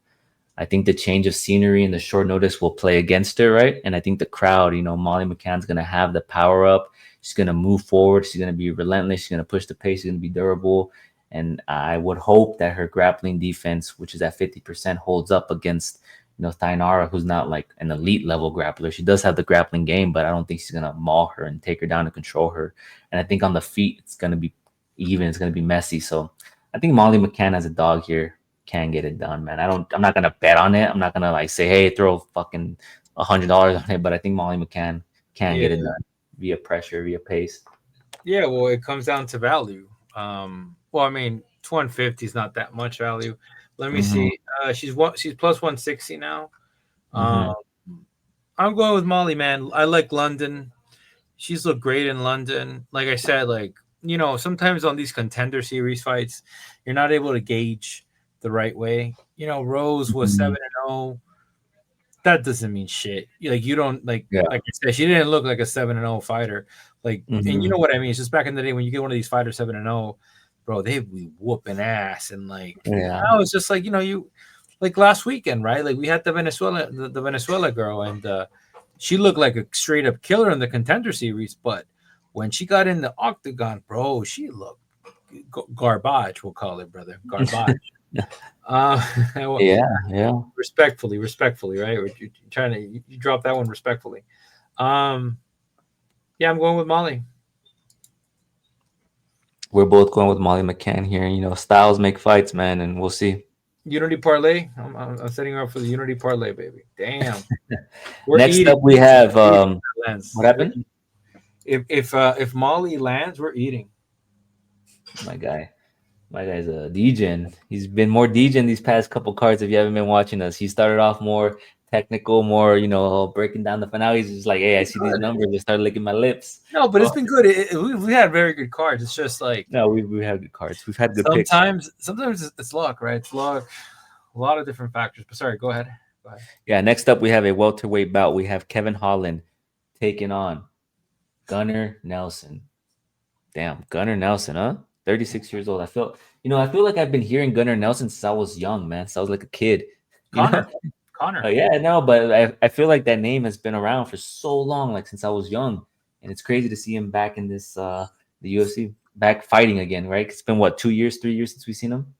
I think the change of scenery and the short notice will play against her, right? And I think the crowd, Molly McCann's gonna have the power up. She's gonna move forward. She's gonna be relentless. She's gonna push the pace. She's gonna be durable. And I would hope that her grappling defense, which is at 50%, holds up against Thainara, who's not like an elite level grappler. She does have the grappling game, but I don't think she's gonna maul her and take her down and control her. And I think on the feet, it's gonna be even. It's gonna be messy. So I think Molly McCann as a dog here can get it done, man. I'm not gonna bet on it. I'm not gonna like say, hey, throw fucking $100 on it. But I think Molly McCann can get it done via pressure, via pace. Yeah, well, it comes down to value. Well, I mean, 150 is not that much value. Let me see. She's plus 160 now. I'm going with Molly, man. I like London. She's looked great in London. Like I said, sometimes on these contender series fights, you're not able to gauge the right way. Rose was 7-0. That doesn't mean shit. Like you don't like I said, she didn't look like a 7-0 fighter. Like, and you know what I mean? It's just back in the day when you get one of these fighters 7-0, bro, they'd be whooping ass. And now it's just like, you like last weekend, right? Like we had the Venezuela girl, and she looked like a straight up killer in the contender series. But when she got in the octagon, bro, she looked garbage. We'll call it, brother, garbage. Yeah. Respectfully, right? You're trying to you drop that one respectfully. Yeah, I'm going with Molly. We're both going with Molly McCann here. Styles make fights, man, and we'll see. Unity parlay. I'm setting her up for the Unity parlay, baby. Damn. Next up, we have what happened? If Molly lands, we're eating. My guy's a degen. He's been more degen these past couple cards. If you haven't been watching us, he started off more technical, more breaking down the fight. Now he's just like, hey, I see these numbers, I start licking my lips. No, but it's been good. We had very good cards. It's just like we had good cards. We've had good picks. Sometimes it's luck, right? It's luck. A lot of different factors. But sorry, go ahead. Yeah, next up we have a welterweight bout. We have Kevin Holland taking on Gunnar Nelson. Damn, Gunnar Nelson, huh? 36 years old. I feel like I've been hearing Gunnar Nelson since I was young, man. Since I was like a kid. Connor. Yeah, no, but I feel like that name has been around for so long, like since I was young, and it's crazy to see him back in this the UFC, back fighting again, right? It's been what 3 years since we've seen him.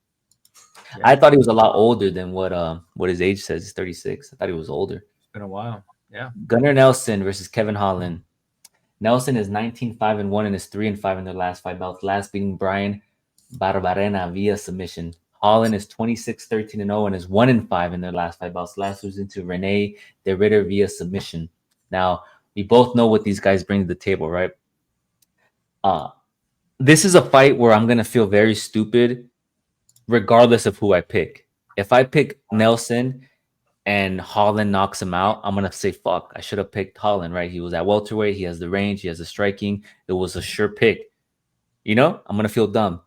Yeah. I thought he was a lot older than what his age says. He's 36. I thought he was older. It's been a while. Yeah. Gunnar Nelson versus Kevin Holland. Nelson is 19-5-1 and is 3-5 in their last 5 bouts, last beating Brian Barbarena via submission. Holland is 26-13-0 and is 1-5 in their last 5 bouts, last losing to Rene De Ritter via submission. Now, we both know what these guys bring to the table, right? This is a fight where I'm going to feel very stupid regardless of who I pick. If I pick Nelson, and Holland knocks him out, I'm gonna say, fuck, I should have picked Holland, right? He was at welterweight, he has the range, he has the striking. It was a sure pick. You know, I'm gonna feel dumb.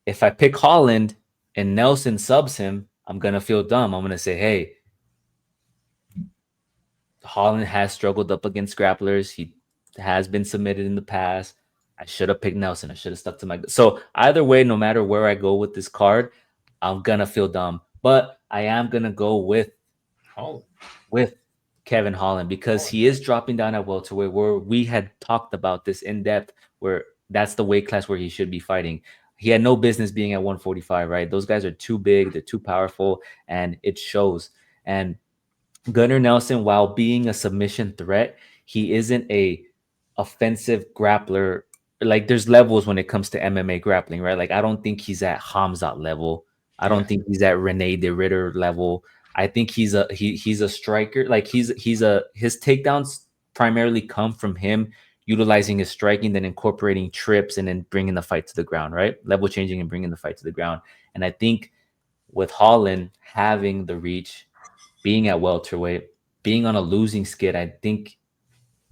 If I pick Holland and Nelson subs him, I'm gonna feel dumb. I'm gonna say, hey, Holland has struggled up against grapplers. He has been submitted in the past. I should have picked Nelson. I should have stuck to my. So either way, no matter where I go with this card, I'm gonna feel dumb. But I am gonna go Holland. with Kevin Holland because he is dropping down at welterweight, where we had talked about this in depth, where that's the weight class where he should be fighting. He had no business being at 145, right? Those guys are too big, they're too powerful, and it shows. And Gunnar Nelson, while being a submission threat, he isn't a offensive grappler. Like there's levels when it comes to MMA grappling, right? Like I don't think he's at Hamzat level. I don't think he's at Rene de Ritter level. I think he's a striker. Like his takedowns primarily come from him utilizing his striking, then incorporating trips, and then bringing the fight to the ground, right? Level changing and bringing the fight to the ground. And I think with Holland having the reach, being at welterweight, being on a losing skid, I think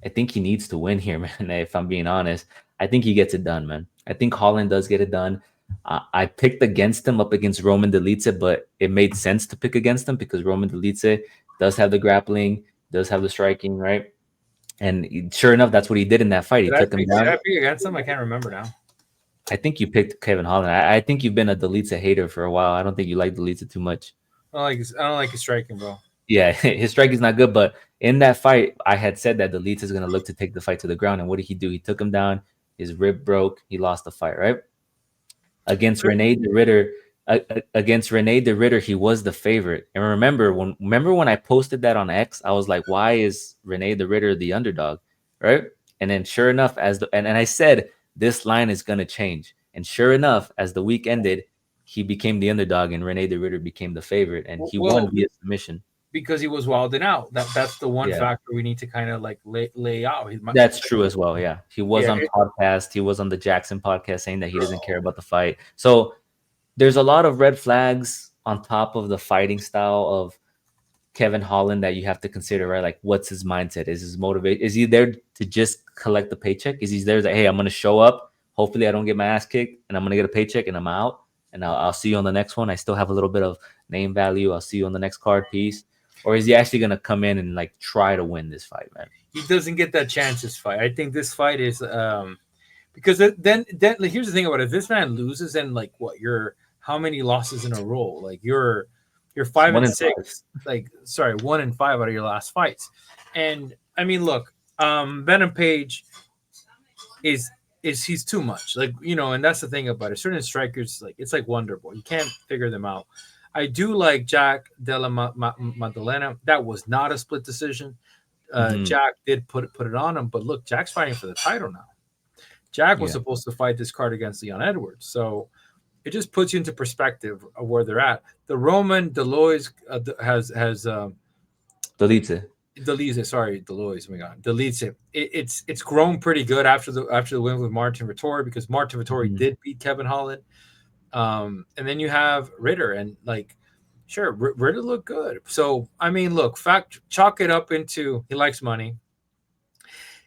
he needs to win here, man. If I'm being honest, I think he gets it done, man. I think Holland does get it done. I picked against him up against Roman Dolidze, but it made sense to pick against him because Roman Dolidze does have the grappling, does have the striking, right? And sure enough, that's what he did in that fight. He took him down. Did I pick against him? I can't remember now. I think you picked Kevin Holland. I think you've been a Dolidze hater for a while. I don't think you like Dolidze too much. I don't like his striking, bro. Yeah, his striking's not good, but in that fight, I had said that Dolidze is going to look to take the fight to the ground. And what did he do? He took him down. His rib broke. He lost the fight, right? Against Rene de Ritter, he was the favorite. And remember when I posted that on X, I was like, why is Rene de Ritter the underdog, right? And then sure enough, and I said this line is going to change. And sure enough, as the week ended, he became the underdog and Rene de Ritter became the favorite, and he won via submission. Because he was wilding out. That's the one factor we need to kind of like lay out. That's true as well. Yeah, he was on podcast. He was on the Jackson podcast saying that he doesn't care about the fight. So there's a lot of red flags on top of the fighting style of Kevin Holland that you have to consider, right? Like, what's his mindset? Is his motivation? Is he there to just collect the paycheck? Is he there like, hey, I'm going to show up. Hopefully, I don't get my ass kicked, and I'm going to get a paycheck, and I'm out, and I'll see you on the next one. I still have a little bit of name value. I'll see you on the next card piece. Or is he actually going to come in and like try to win this fight, man? He doesn't get that chance this fight. I think this fight is because then like, here's the thing about it. If this man loses, then like what? How many losses in a row? Like you're 5-6. Like 1-5 out of your last fights. And I mean, look, Bannon Page is he's too much. Like, you know, and that's the thing about it. Certain strikers, like it's like Wonder Boy. You can't figure them out. I do like Jack Della Maddalena. That was not a split decision. Jack did put it on him, but look, Jack's fighting for the title now. Jack was supposed to fight this card against Leon Edwards, so it just puts you into perspective of where they're at. The Roman Deloise has Dolidze. Deloise. Oh my God, Dolidze. It's grown pretty good after the win with Martin Vettori because Martin Vettori did beat Kevin Holland. And then you have Ritter, and like, sure, Ritter looked good. So I mean, look, chalk it up into he likes money.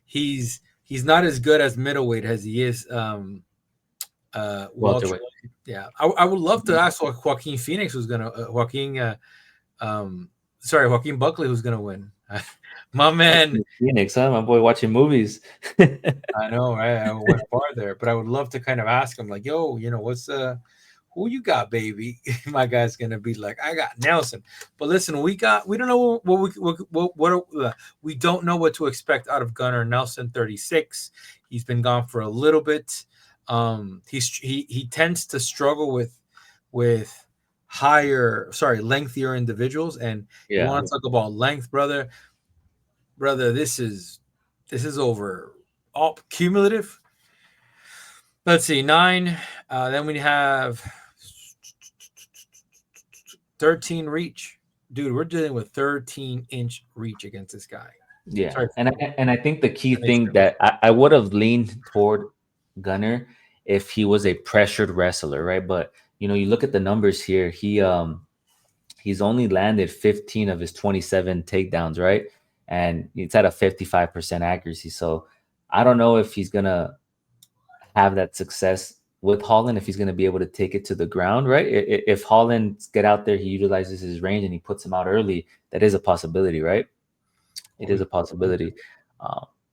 He's not as good as middleweight as he is welterweight. Yeah, I would love to ask Joaquin Phoenix who's gonna Joaquin Buckley who's gonna win. My man Phoenix, huh? My boy watching movies. I know, right? I went far there, but I would love to kind of ask him, like, yo, you know, what's who you got, baby? My guy's gonna be like, I got Nelson. But listen, we don't know we don't know what to expect out of Gunnar Nelson, 36. He's been gone for a little bit. He tends to struggle with lengthier individuals, and you want to talk about length, brother. This is over all cumulative. Let's see, 9. Then we have 13 reach. Dude, we're dealing with 13-inch reach against this guy. Yeah. And I think the key thing that I would have leaned toward Gunnar if he was a pressured wrestler, right? But you know, you look at the numbers here, he He's only landed 15 of his 27 takedowns, right? And it's at a 55% accuracy. So I don't know if he's gonna have that success with Holland, if he's gonna be able to take it to the ground, right? If Holland get out there, he utilizes his range and he puts him out early, that is a possibility, right? It is a possibility.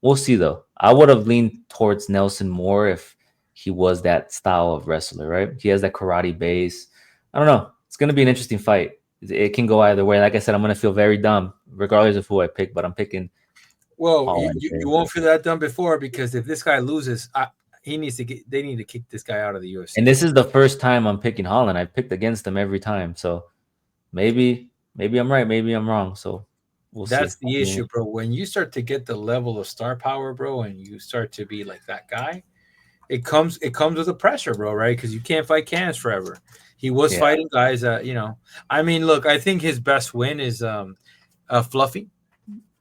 We'll see though. I would have leaned towards Nelson more if he was that style of wrestler, right? He has that karate base. I don't know. It's gonna be an interesting fight. It can go either way. Like I said, I'm gonna feel very dumb regardless of who I pick, but I'm picking Well, Holland. you won't feel that done before, because if this guy loses, he needs to get. They need to kick this guy out of the UFC. And this is the first time I'm picking Holland. I picked against him every time, so maybe I'm right, maybe I'm wrong. So we'll see. That's the issue, bro. When you start to get the level of star power, bro, and you start to be like that guy, it comes with the pressure, bro, right? Because you can't fight cans forever. He was fighting guys that, I mean, look, I think his best win is Fluffy.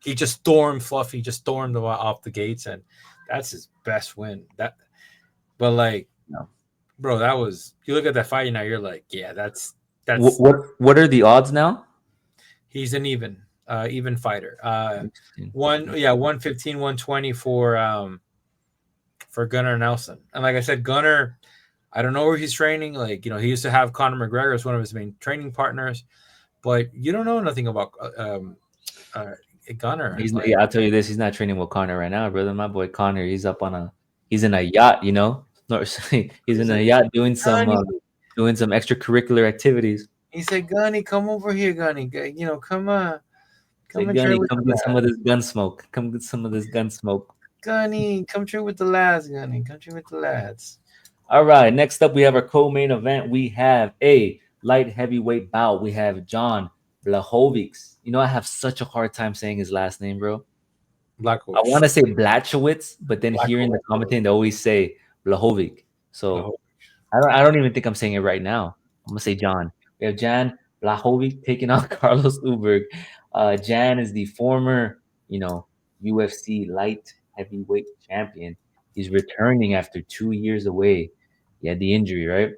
He just stormed Fluffy, just stormed off the gates, and that's his best win. But like, bro, that was, you look at that fight now, you're like, yeah, that's what are the odds now? He's an even fighter. 115, 120 for Gunnar Nelson. And like I said, Gunnar, I don't know where he's training. Like, he used to have Conor McGregor as one of his main training partners, but you don't know nothing about Gunnar. I'll tell you this: he's not training with Conor right now, brother. My boy Conor, he's in a yacht. He's in a yacht doing some extracurricular activities. He said, "Gunny, come over here, Gunny. Come on, come get some of this gun smoke. Come get some of this gun smoke. Gunny, come train with the lads, Gunny. Come train with the lads." All right. Next up, we have our co-main event. We have a light heavyweight bout. We have John Blachowicz. I have such a hard time saying his last name, bro. Blachowicz. I want to say Blachowicz, but then hearing the commentating, they always say Blachowicz. So I don't even think I'm saying it right now. I'm gonna say John. We have Jan Blachowicz taking on Carlos Ulberg. Jan is the former, UFC light heavyweight champion. He's returning after 2 years away. He had the injury, right?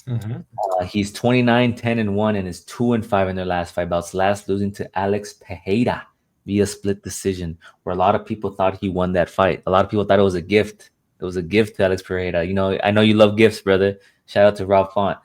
Mm-hmm. He's 29, 10-1, and is 2-5 in their last 5 bouts. Last losing to Alex Pereira via split decision, where a lot of people thought he won that fight. A lot of people thought it was a gift. It was a gift to Alex Pereira. I know you love gifts, brother. Shout out to Rob Font.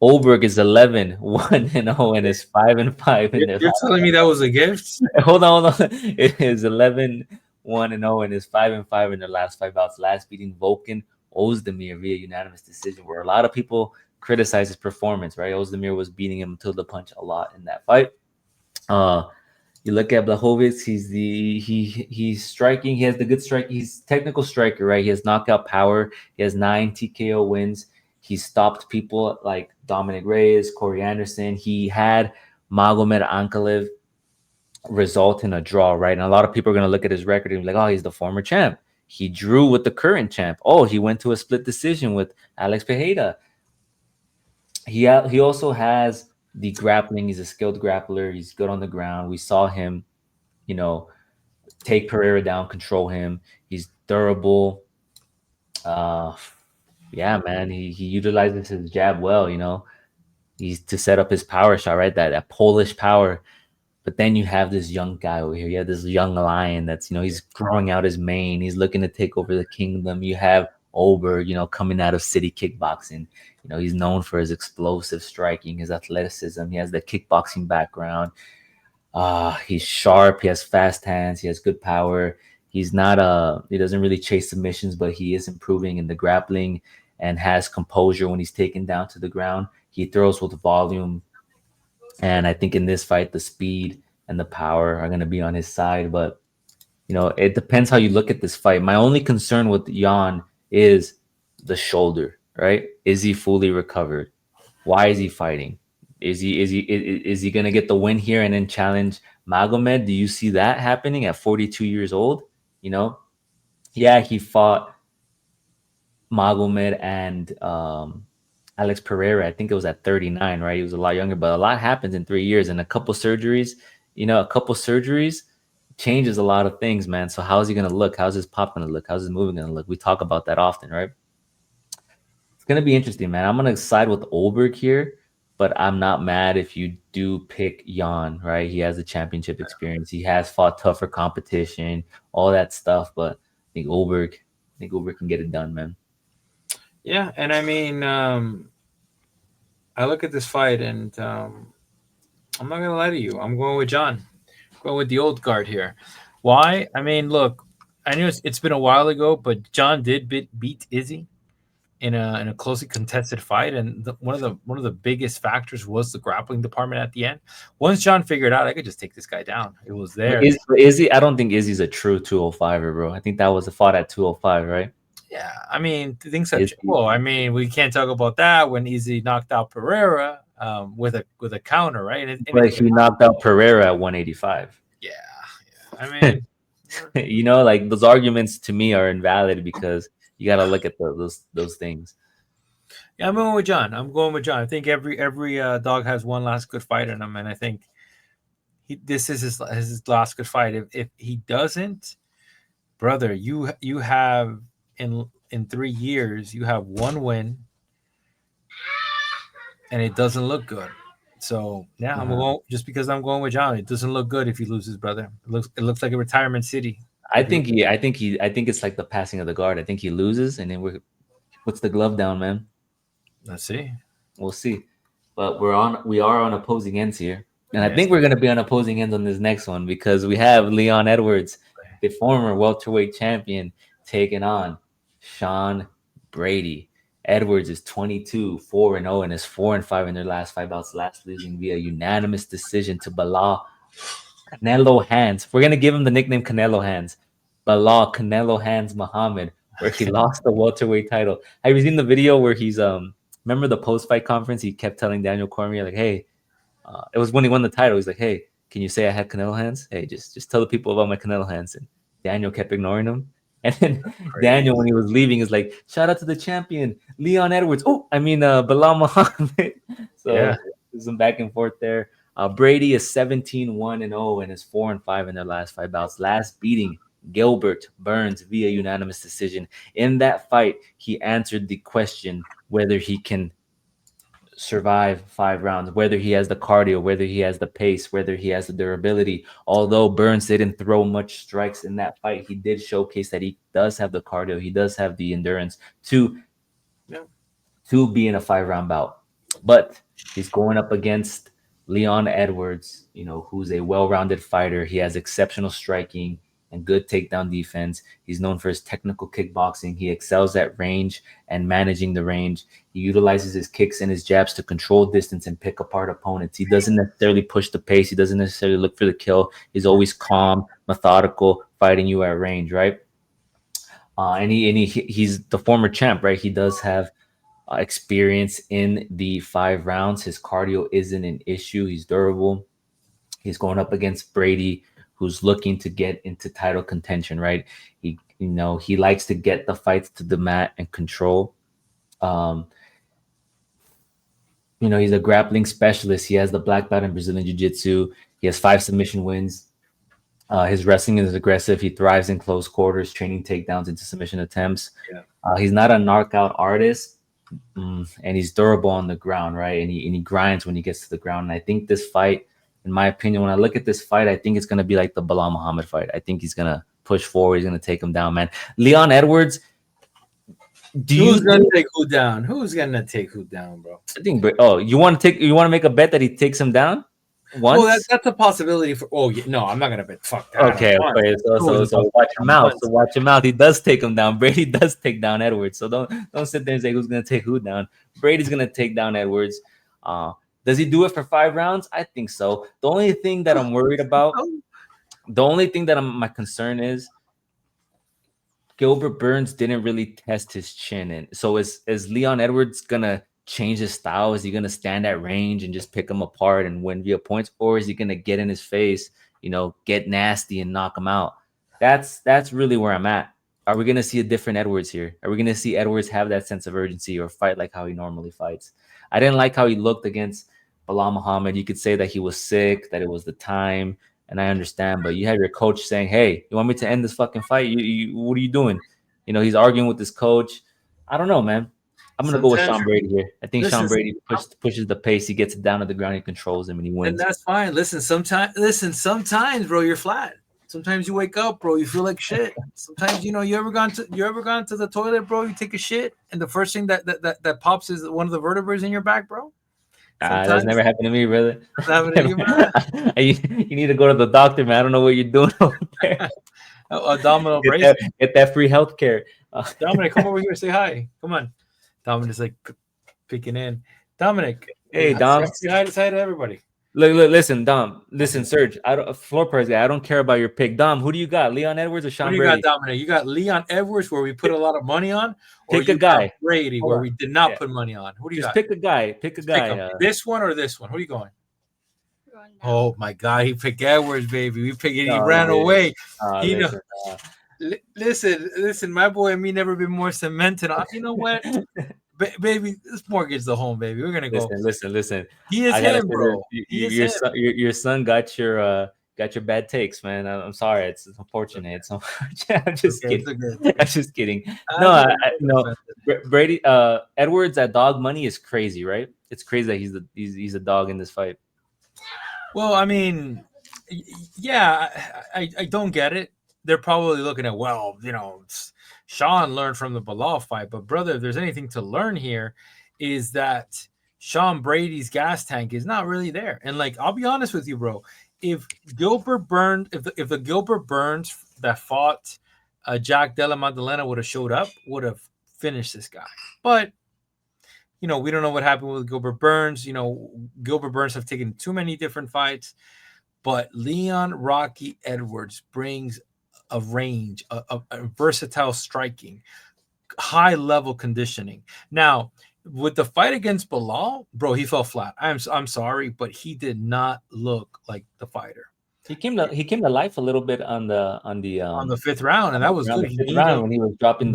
Ulberg is 11-1-0 and is 5-5 in their. You're telling me that was a gift? Hold on. It is 11-1-0 and is 5-5 in their last 5 bouts. Last beating Volkan Ozdemir via unanimous decision, where a lot of people criticize his performance, right? Ozdemir was beating him to the punch a lot in that fight. You look at Blachowicz, he's striking. He has the good strike. He's technical striker, right? He has knockout power. He has 9 TKO wins. He stopped people like Dominic Reyes, Corey Anderson. He had Magomed Ankalaev result in a draw, right? And a lot of people are going to look at his record and be like, oh, he's the former champ. He drew with the current champ. Oh, he went to a split decision with Alex Pereira. He also has the grappling. He's a skilled grappler. He's good on the ground. We saw him, take Pereira down, control him. He's durable. Yeah, man. He utilizes his jab well, He's to set up his power shot, right? That Polish power. But then you have this young guy over here. You have this young lion that's, he's growing out his mane. He's looking to take over the kingdom. You have Ulberg, coming out of city kickboxing. He's known for his explosive striking, his athleticism. He has the kickboxing background. He's sharp. He has fast hands. He has good power. He's not he doesn't really chase submissions, but he is improving in the grappling and has composure when he's taken down to the ground. He throws with volume. And I think in this fight, the speed and the power are going to be on his side. But, it depends how you look at this fight. My only concern with Jan is the shoulder, right? Is he fully recovered? Why is he fighting? Is he going to get the win here and then challenge Magomed? Do you see that happening at 42 years old? Yeah, he fought Magomed and Alex Pereira. I think it was at 39, right? He was a lot younger, but a lot happens in 3 years, and a couple surgeries changes a lot of things, man. So how is he going to look? How's his pop going to look? How's his movement going to look? We talk about that often, right? It's going to be interesting, man. I'm going to side with Ulberg here, but I'm not mad if you do pick Jan, right? He has the championship experience. He has fought tougher competition, all that stuff. But I think Ulberg can get it done, man. Yeah, and I mean, I look at this fight, and I'm not gonna lie to you. I'm going with John. Going with the old guard here. Why? I mean, look, I knew it's been a while ago, but John did beat Izzy in a closely contested fight, and one of the biggest factors was the grappling department at the end. Once John figured out, I could just take this guy down. It was there. Izzy, I don't think Izzy's a true 205er, bro. I think that was a fought at 205, right? Yeah, I mean, things have changed. Well, I mean, we can't talk about that when Izzy knocked out Pereira with a counter, right? But he knocked out Pereira at 185. Yeah. I mean, you know, like those arguments to me are invalid because you got to look at those things. Yeah, I'm going with John. I think every dog has one last good fight in him, and I think this is his last good fight. If he doesn't, brother, you have in 3 years you have one win, and it doesn't look good. So yeah, I'm going just because I'm going with John. It doesn't look good if he loses, brother. It looks like a retirement city. I think it's like the passing of the guard. I think he loses, and then puts the glove down, man. Let's see. We'll see. But we are on opposing ends here. And I think we're gonna be on opposing ends on this next one because we have Leon Edwards, the former welterweight champion, taking on Sean Brady. Edwards is 22, 4-0, and is 4-5 in their last 5 bouts, last losing via unanimous decision to Bilal Canelo Hands. We're gonna give him the nickname Canelo Hands. Bilal Canelo Hands Muhammad, where he lost the welterweight title. Have you seen the video where he's remember the post-fight conference? He kept telling Daniel Cormier, like, hey, it was when he won the title. He's like, hey, can you say I had Canelo hands? Hey, just tell the people about my Canelo hands. And Daniel kept ignoring him. And then Daniel, when he was leaving, is like, shout out to the champion, Leon Edwards. Oh, I mean, Bilal Muhammad. So there's some back and forth there. Brady is 17-1-0 and is 4-5 in their last 5 bouts. Last beating Gilbert Burns via unanimous decision. In that fight, he answered the question whether he can survive 5 rounds, whether he has the cardio, whether he has the pace, whether he has the durability. Although Burns didn't throw much strikes in that fight, he did showcase that he does have the cardio, he does have the endurance to be in a 5-round bout. But he's going up against Leon Edwards, you know, who's a well-rounded fighter. He has exceptional striking and good takedown defense. He's known for his technical kickboxing. He excels at range and managing the range. He utilizes his kicks and his jabs to control distance and pick apart opponents. He doesn't necessarily push the pace. He doesn't necessarily look for the kill. He's always calm, methodical, fighting you at range, right? And he's the former champ, right? He does have experience in the 5 rounds. His cardio isn't an issue. He's durable. He's going up against Brady, who's looking to get into title contention, right? He likes to get the fights to the mat and control. He's a grappling specialist. He has the black belt in Brazilian Jiu-Jitsu. He has 5 submission wins. His wrestling is aggressive. He thrives in close quarters, training takedowns into submission attempts. He's not a knockout artist, and he's durable on the ground, right? And he grinds when he gets to the ground. And I think this fight, in my opinion, when I look at this fight, I think it's going to be like the Bilal Muhammad fight. I think he's going to push forward. He's going to take him down, man. Leon Edwards, who's going to take who down? Who's going to take who down, bro? I think. You want to make a bet that he takes him down once? Well, that's a possibility for. Oh, no, I'm not going to bet. Fuck that. Okay. So watch him out. So watch him out. He does take him down. Brady does take down Edwards. So don't sit there and say who's going to take who down. Brady's going to take down Edwards. Does he do it for 5 rounds? I think so. The only thing that I'm worried about, my concern is Gilbert Burns didn't really test his chin. And so is Leon Edwards going to change his style? Is he going to stand at range and just pick him apart and win via points? Or is he going to get in his face, get nasty and knock him out? That's really where I'm at. Are we going to see a different Edwards here? Are we going to see Edwards have that sense of urgency or fight like how he normally fights? I didn't like how he looked against Bilal Muhammad. You could say that he was sick, that it was the time, and I understand. But you have your coach saying, hey, you want me to end this fucking fight? What are you doing? He's arguing with his coach. I don't know, man. I'm gonna go with Sean Sometimes, Brady here. I think Sean listen, Brady pushes the pace. He gets it down to the ground. He controls him, and he and wins. that's fine. Sometimes, bro, you're flat. Sometimes you wake up, bro, you feel like shit. Sometimes, you ever gone to the toilet, bro? You take a shit, and the first thing that pops is one of the vertebrae in your back, bro. That's never happened to me, brother. That's happened to you, brother. You need to go to the doctor, man. I don't know what you're doing over there. Abdominal brace. Get that free health care. Dominic, come over here, say hi. Come on. Dominic's like peeking in. Dominic, Hey, Dom. say hi to everybody. Look, listen, Dom. Listen, Serge. I don't floor price guy. I don't care about your pick. Dom, who do you got? Leon Edwards or Sean What do you Brady? got, Dominic? You got Leon Edwards, where we put a lot of money on, or Pick a you got guy. Brady, Hold where on. we did not put money on? Who do you Just got? pick a guy. Pick a guy. This one or this one? Who are you going? Oh my God, he picked Edwards, baby. He ran away. Listen, my boy and me never been more cemented on. You know what, baby, this mortgage the home, baby. We're gonna go. Listen. He is him, bro. Your son got your bad takes, man. I'm sorry. It's unfortunate. I'm just kidding. I'm just kidding. No, Brady Edwards at dog money is crazy, right? It's crazy that he's a dog in this fight. Well, I mean, yeah, I don't get it. They're probably looking at, well, Sean learned from the Bilal fight, but brother, if there's anything to learn here, is that Sean Brady's gas tank is not really there. And like, I'll be honest with you, bro. If Gilbert Burns, if the Gilbert Burns that fought Jack Della Maddalena would have showed up, would have finished this guy. But we don't know what happened with Gilbert Burns. Gilbert Burns have taken too many different fights, but Leon Rocky Edwards brings a range, a versatile striking, high level conditioning. Now, with the fight against Bilal, bro, he fell flat. I'm sorry, but he did not look like the fighter. He came to life a little bit on the fifth round, and that was good. When he was dropping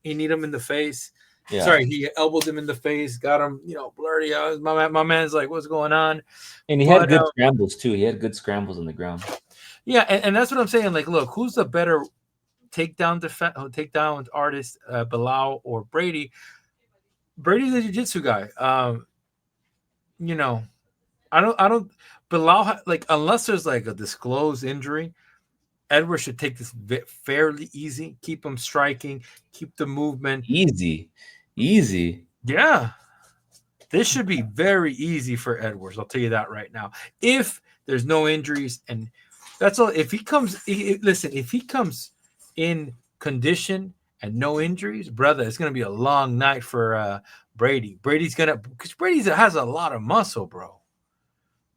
he kneed him in the face. Yeah. Sorry, he elbowed him in the face, got him, blurry eyes. My man's like, what's going on? And he had good scrambles too. He had good scrambles on the ground. Yeah, and that's what I'm saying. Like, look, who's the better takedown artist, Bilal or Brady? Brady's a jiu-jitsu guy. I don't. Bilal, like, unless there's like a disclosed injury, Edwards should take this fairly easy. Keep him striking. Keep the movement easy. Yeah, this should be very easy for Edwards. I'll tell you that right now. If there's no injuries, and that's all. If he comes in condition and no injuries, brother, it's gonna be a long night for Brady. Because Brady has a lot of muscle, bro.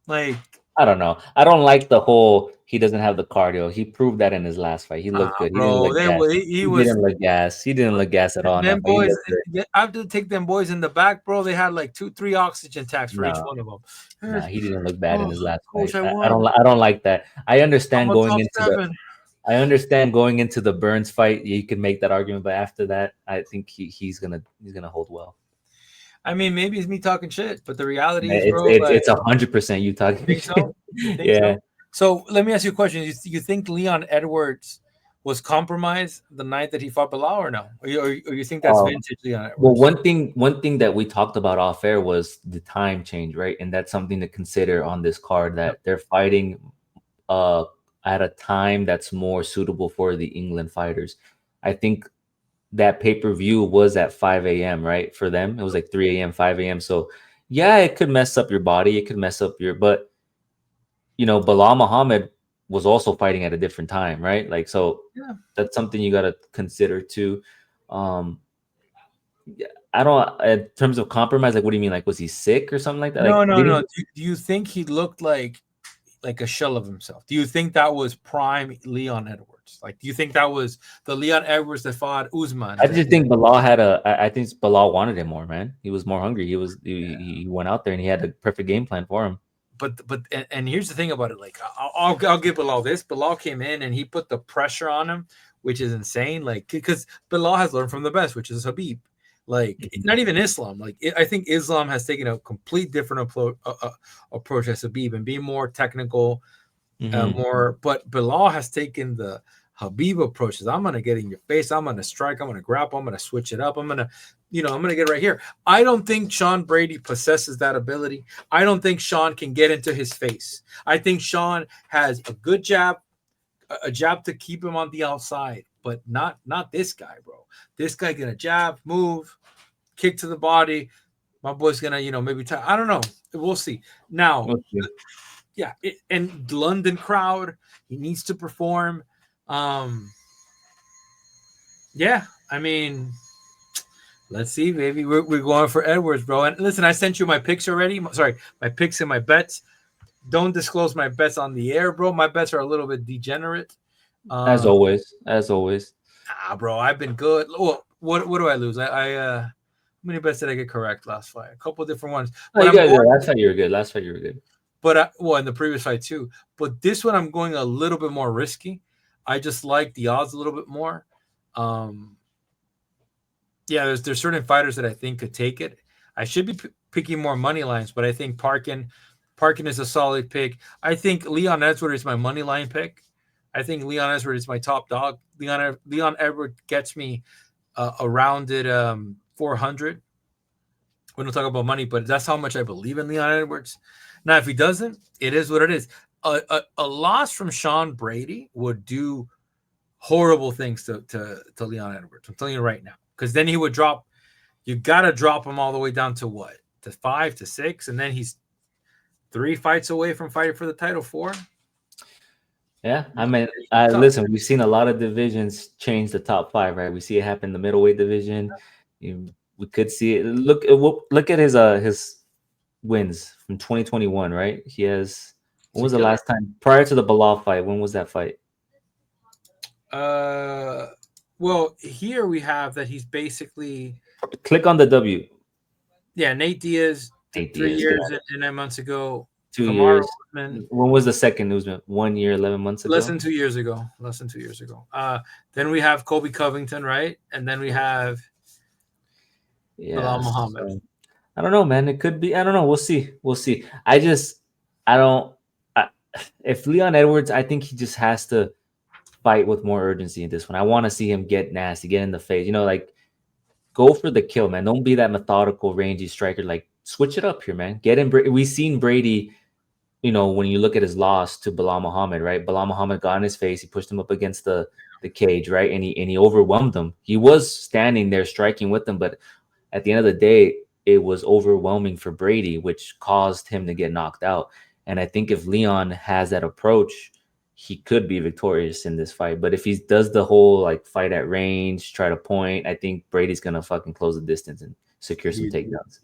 Like, I don't know. I don't like the whole he doesn't have the cardio. He proved that in his last fight. He looked good. Bro, he didn't look gas. He didn't look gas at all. Them boys, I have to take them boys in the back, bro. They had like 2-3 oxygen tanks for each one of them. Nah, he didn't look bad in his last fight. I don't like that. I understand going into the Burns fight. You can make that argument, but after that, I think he's gonna hold well. I mean, maybe it's me talking shit, but the reality is, bro, it's 100% you talking shit. So? Yeah. So let me ask you a question. You think Leon Edwards was compromised the night that he fought Bilal, or no? Or you think that's vintage Leon Edwards? Well, one thing that we talked about off air was the time change, right? And that's something to consider on this card, that they're fighting at a time that's more suitable for the England fighters. I think that pay-per-view was at 5 a.m., right? For them, it was like 3 a.m., 5 a.m. So yeah, it could mess up your body. It could mess up but Bilal Muhammad was also fighting at a different time, right? Like, so that's something you got to consider too. I don't, in terms of compromise, like, what do you mean? Like, was he sick or something like that? No. Do you think he looked like a shell of himself? Do you think that was prime Leon Edwards? Like, do you think that was the Leon Edwards that fought Usman? I just think Bilal I think Bilal wanted him more, man. He was more hungry. He went out there and he had a perfect game plan for him. But here's the thing about it. Like, I'll give Bilal this. Bilal came in and he put the pressure on him, which is insane. Like, because Bilal has learned from the best, which is Habib. Like, not even Islam. Like, I think Islam has taken a complete different approach as Habib and being more technical, more. But Bilal has taken the Habib approaches. I'm gonna get in your face. I'm gonna strike. I'm gonna grapple. I'm gonna switch it up. I'm gonna I'm going to get right here. I don't think Sean Brady possesses that ability. I don't think Sean can get into his face. I think Sean has a good jab, a jab to keep him on the outside, but not this guy, bro. This guy gonna jab, move, kick to the body. My boy's gonna, maybe I don't know. We'll see. Now, yeah, and London crowd, he needs to perform. Yeah, I mean, let's see, baby. We're going for Edwards, bro. And listen, I sent you my picks already. Sorry, my picks and my bets. Don't disclose my bets on the air, bro. My bets are a little bit degenerate. As always. Bro, I've been good. Well, what do I lose? How many bets did I get correct last fight? A couple different ones. But last fight you were good. But in the previous fight too. But this one I'm going a little bit more risky. I just like the odds a little bit more. Yeah, there's certain fighters that I think could take it. I should be picking more money lines, but I think Parkin is a solid pick. I think Leon Edwards is my money line pick. I think Leon Edwards is my top dog. Leon Edwards gets me around at 400. We don't talk about money, but that's how much I believe in Leon Edwards. Now, if he doesn't, it is what it is. A loss from Sean Brady would do horrible things to Leon Edwards. I'm telling you right now, because then he would drop. You got to drop him all the way down to what? To 5 to 6, and then he's 3 fights away from fighting for the title 4. Yeah, I mean, listen, we've seen a lot of divisions change the top 5, right? We see it happen in the middleweight division. We could see it. Look at his wins from 2021, right? He has. When was the last time prior to the Bilal fight? When was that fight? Well, here we have that he's basically. Click on the W. Yeah, Nate Diaz. 3 years and 9 months ago. 2 years. When was the second Usman? 1 year, 11 months ago. Less than 2 years ago. Then we have Colby Covington, right? And then we have Bilal Muhammad. So, I don't know, man. It could be. I don't know. We'll see. If Leon Edwards, I think he just has to fight with more urgency in this one. I want to see him get nasty, get in the face. Like go for the kill, man. Don't be that methodical, rangy striker. Like switch it up here, man. Get in. We've seen Brady. When you look at his loss to Bilal Muhammad, right? Bilal Muhammad got in his face. He pushed him up against the cage, right? And he overwhelmed him. He was standing there striking with him, but at the end of the day, it was overwhelming for Brady, which caused him to get knocked out. And I think if Leon has that approach, he could be victorious in this fight. But if he does the whole like fight at range, try to point, I think Brady's gonna fucking close the distance and secure some takedowns.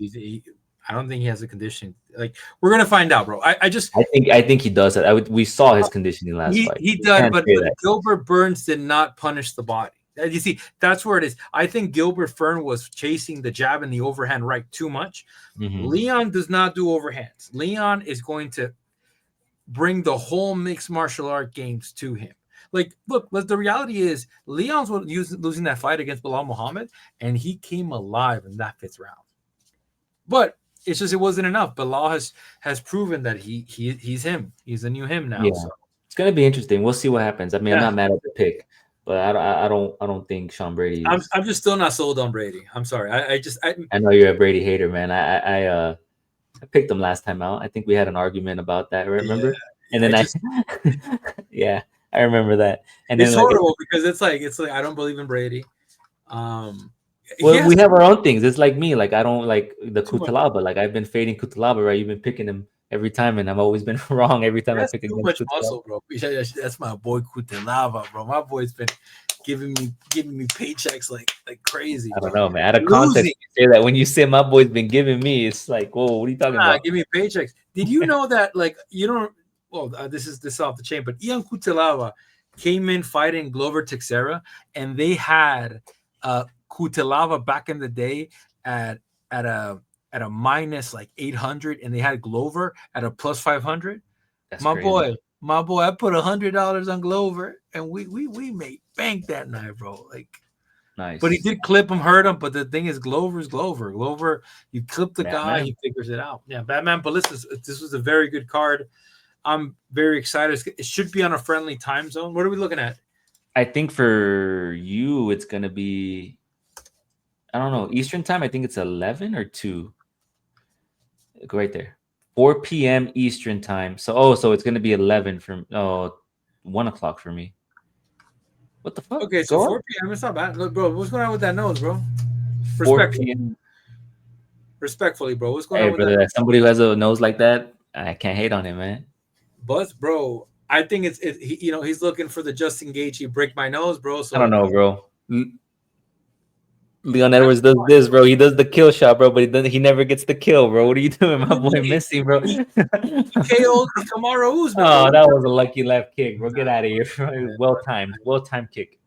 I don't think he has a conditioning. Like we're gonna find out, bro. I think he does that. We saw his conditioning last fight. He does, but Gilbert Burns did not punish the body. You see, that's where it is. I think Gilbert Fern was chasing the jab and the overhand right too much. Mm-hmm. Leon does not do overhands. Leon is going to bring the whole mixed martial art games to him. Like, look, the reality is Leon's losing that fight against Bilal Muhammad, and he came alive in that 5th round. But it's just it wasn't enough. Bilal has proven that he's him. He's the new him now. Yeah. So. It's gonna be interesting. We'll see what happens. I mean, I'm not mad at the pick. But I don't think Sean Brady. I'm just still not sold on Brady. I'm sorry. I know you're a Brady hater, man. I picked him last time out. I think we had an argument about that. Remember? Yeah, and then I remember that. And it's then horrible because it's like I don't believe in Brady. Well, we have our own things. It's like me. Like I don't like the Kutateladze. Like I've been fading Kutateladze, right? You've been picking him every time, and I've always been wrong every time I pick against much muscle, bro. That's my boy Kutateladze, bro. My boy's been giving me paychecks like crazy. I don't know, man. Out of context, you say that when you say my boy's been giving me, it's like, whoa, what are you talking about? Give me paychecks. Did you know that? Like, you don't. Well, this is off the chain, but Ian Kutateladze came in fighting Glover Teixeira, and they had Kutateladze back in the day at a minus like 800, and they had Glover at a plus 500. That's my crazy. boy, I put $100 on Glover, and we made bank that night, bro. Like, nice. But he did clip him, hurt him. But the thing is, Glover's Glover. Glover, you clip the guy, he figures it out. Yeah, Batman. But listen, this was a very good card. I'm very excited. It should be on a friendly time zone. What are we looking at? I think for you, it's gonna be. I don't know. Eastern time, I think it's 11 or 2. Right there. 4 p.m. Eastern time. So it's gonna be 11 for 1 o'clock for me. What the fuck? Okay, so Go 4 up. p.m. It's not bad. Look, bro, what's going on with that nose, bro? 4 Respectfully, p.m. respectfully, bro. What's going Hey, on with that? brother, somebody who has a nose like that, I can't hate on him, man. Buzz, bro. I think he's looking for the Justin Gaethje break my nose, bro. I don't So know, bro. Leon Edwards does this, bro. He does the kill shot, bro, but he never gets the kill, bro. What are you doing, my boy? Missing, bro. KO'd Kamaru Usman, Oh, bro. that was a lucky left kick, bro. Get out of here. Well timed kick.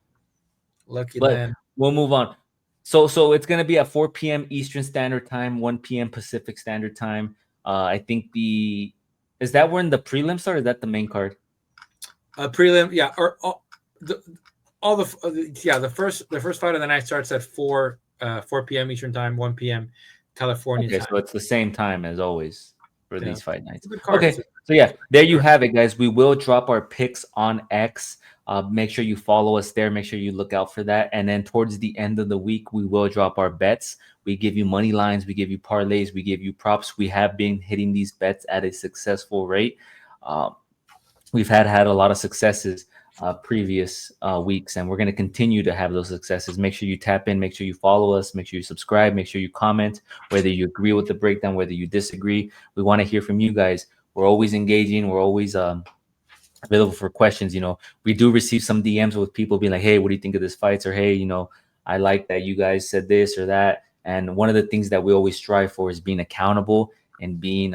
Lucky But land. we'll move on. So it's gonna be at 4 p.m. Eastern Standard Time, 1 p.m. Pacific Standard Time. I think is that when the prelims are? Or is that the main card? Prelim, yeah, or the first fight of the night starts at 4 p.m. Eastern time, 1 p.m. California Okay, time. so it's the same time as always for Yeah. these fight nights. Good card. Okay, so yeah, there you have it, guys. We will drop our picks on X. Make sure you follow us there. Make sure you look out for that. And then towards the end of the week, we will drop our bets. We give you money lines, we give you parlays, we give you props. We have been hitting these bets at a successful rate. We've had a lot of successes previous weeks, and we're going to continue to have those successes. Make sure you tap in, make sure you follow us, make sure you subscribe, make sure you comment, whether you agree with the breakdown, whether you disagree. We want to hear from you guys. We're always engaging. We're always available for questions. We do receive some DMs with people being like, hey, what do you think of this fights? Or, hey, I like that you guys said this or that. And one of the things that we always strive for is being accountable and being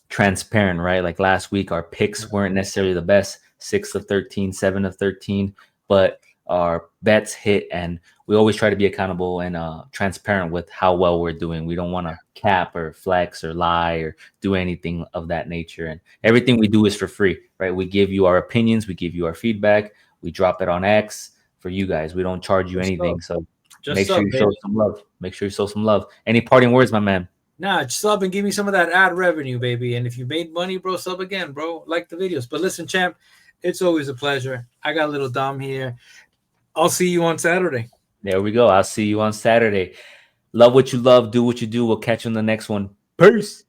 transparent, right? Like last week, our picks weren't necessarily the best, 6 of 13, 7 of 13, but our bets hit, and we always try to be accountable and transparent with how well we're doing. We don't want to cap or flex or lie or do anything of that nature. And everything we do is for free, right? We give you our opinions, we give you our feedback, we drop it on X for you guys. We don't charge you anything. So make sure you show some love. Make sure you show some love. Any parting words, my man? Nah, sub and give me some of that ad revenue, baby. And if you made money, bro, sub again, bro. Like the videos. But listen, champ, it's always a pleasure. I got a little Dom here. I'll see you on Saturday. There we go. I'll see you on Saturday. Love what you love. Do what you do. We'll catch you on the next one. Peace.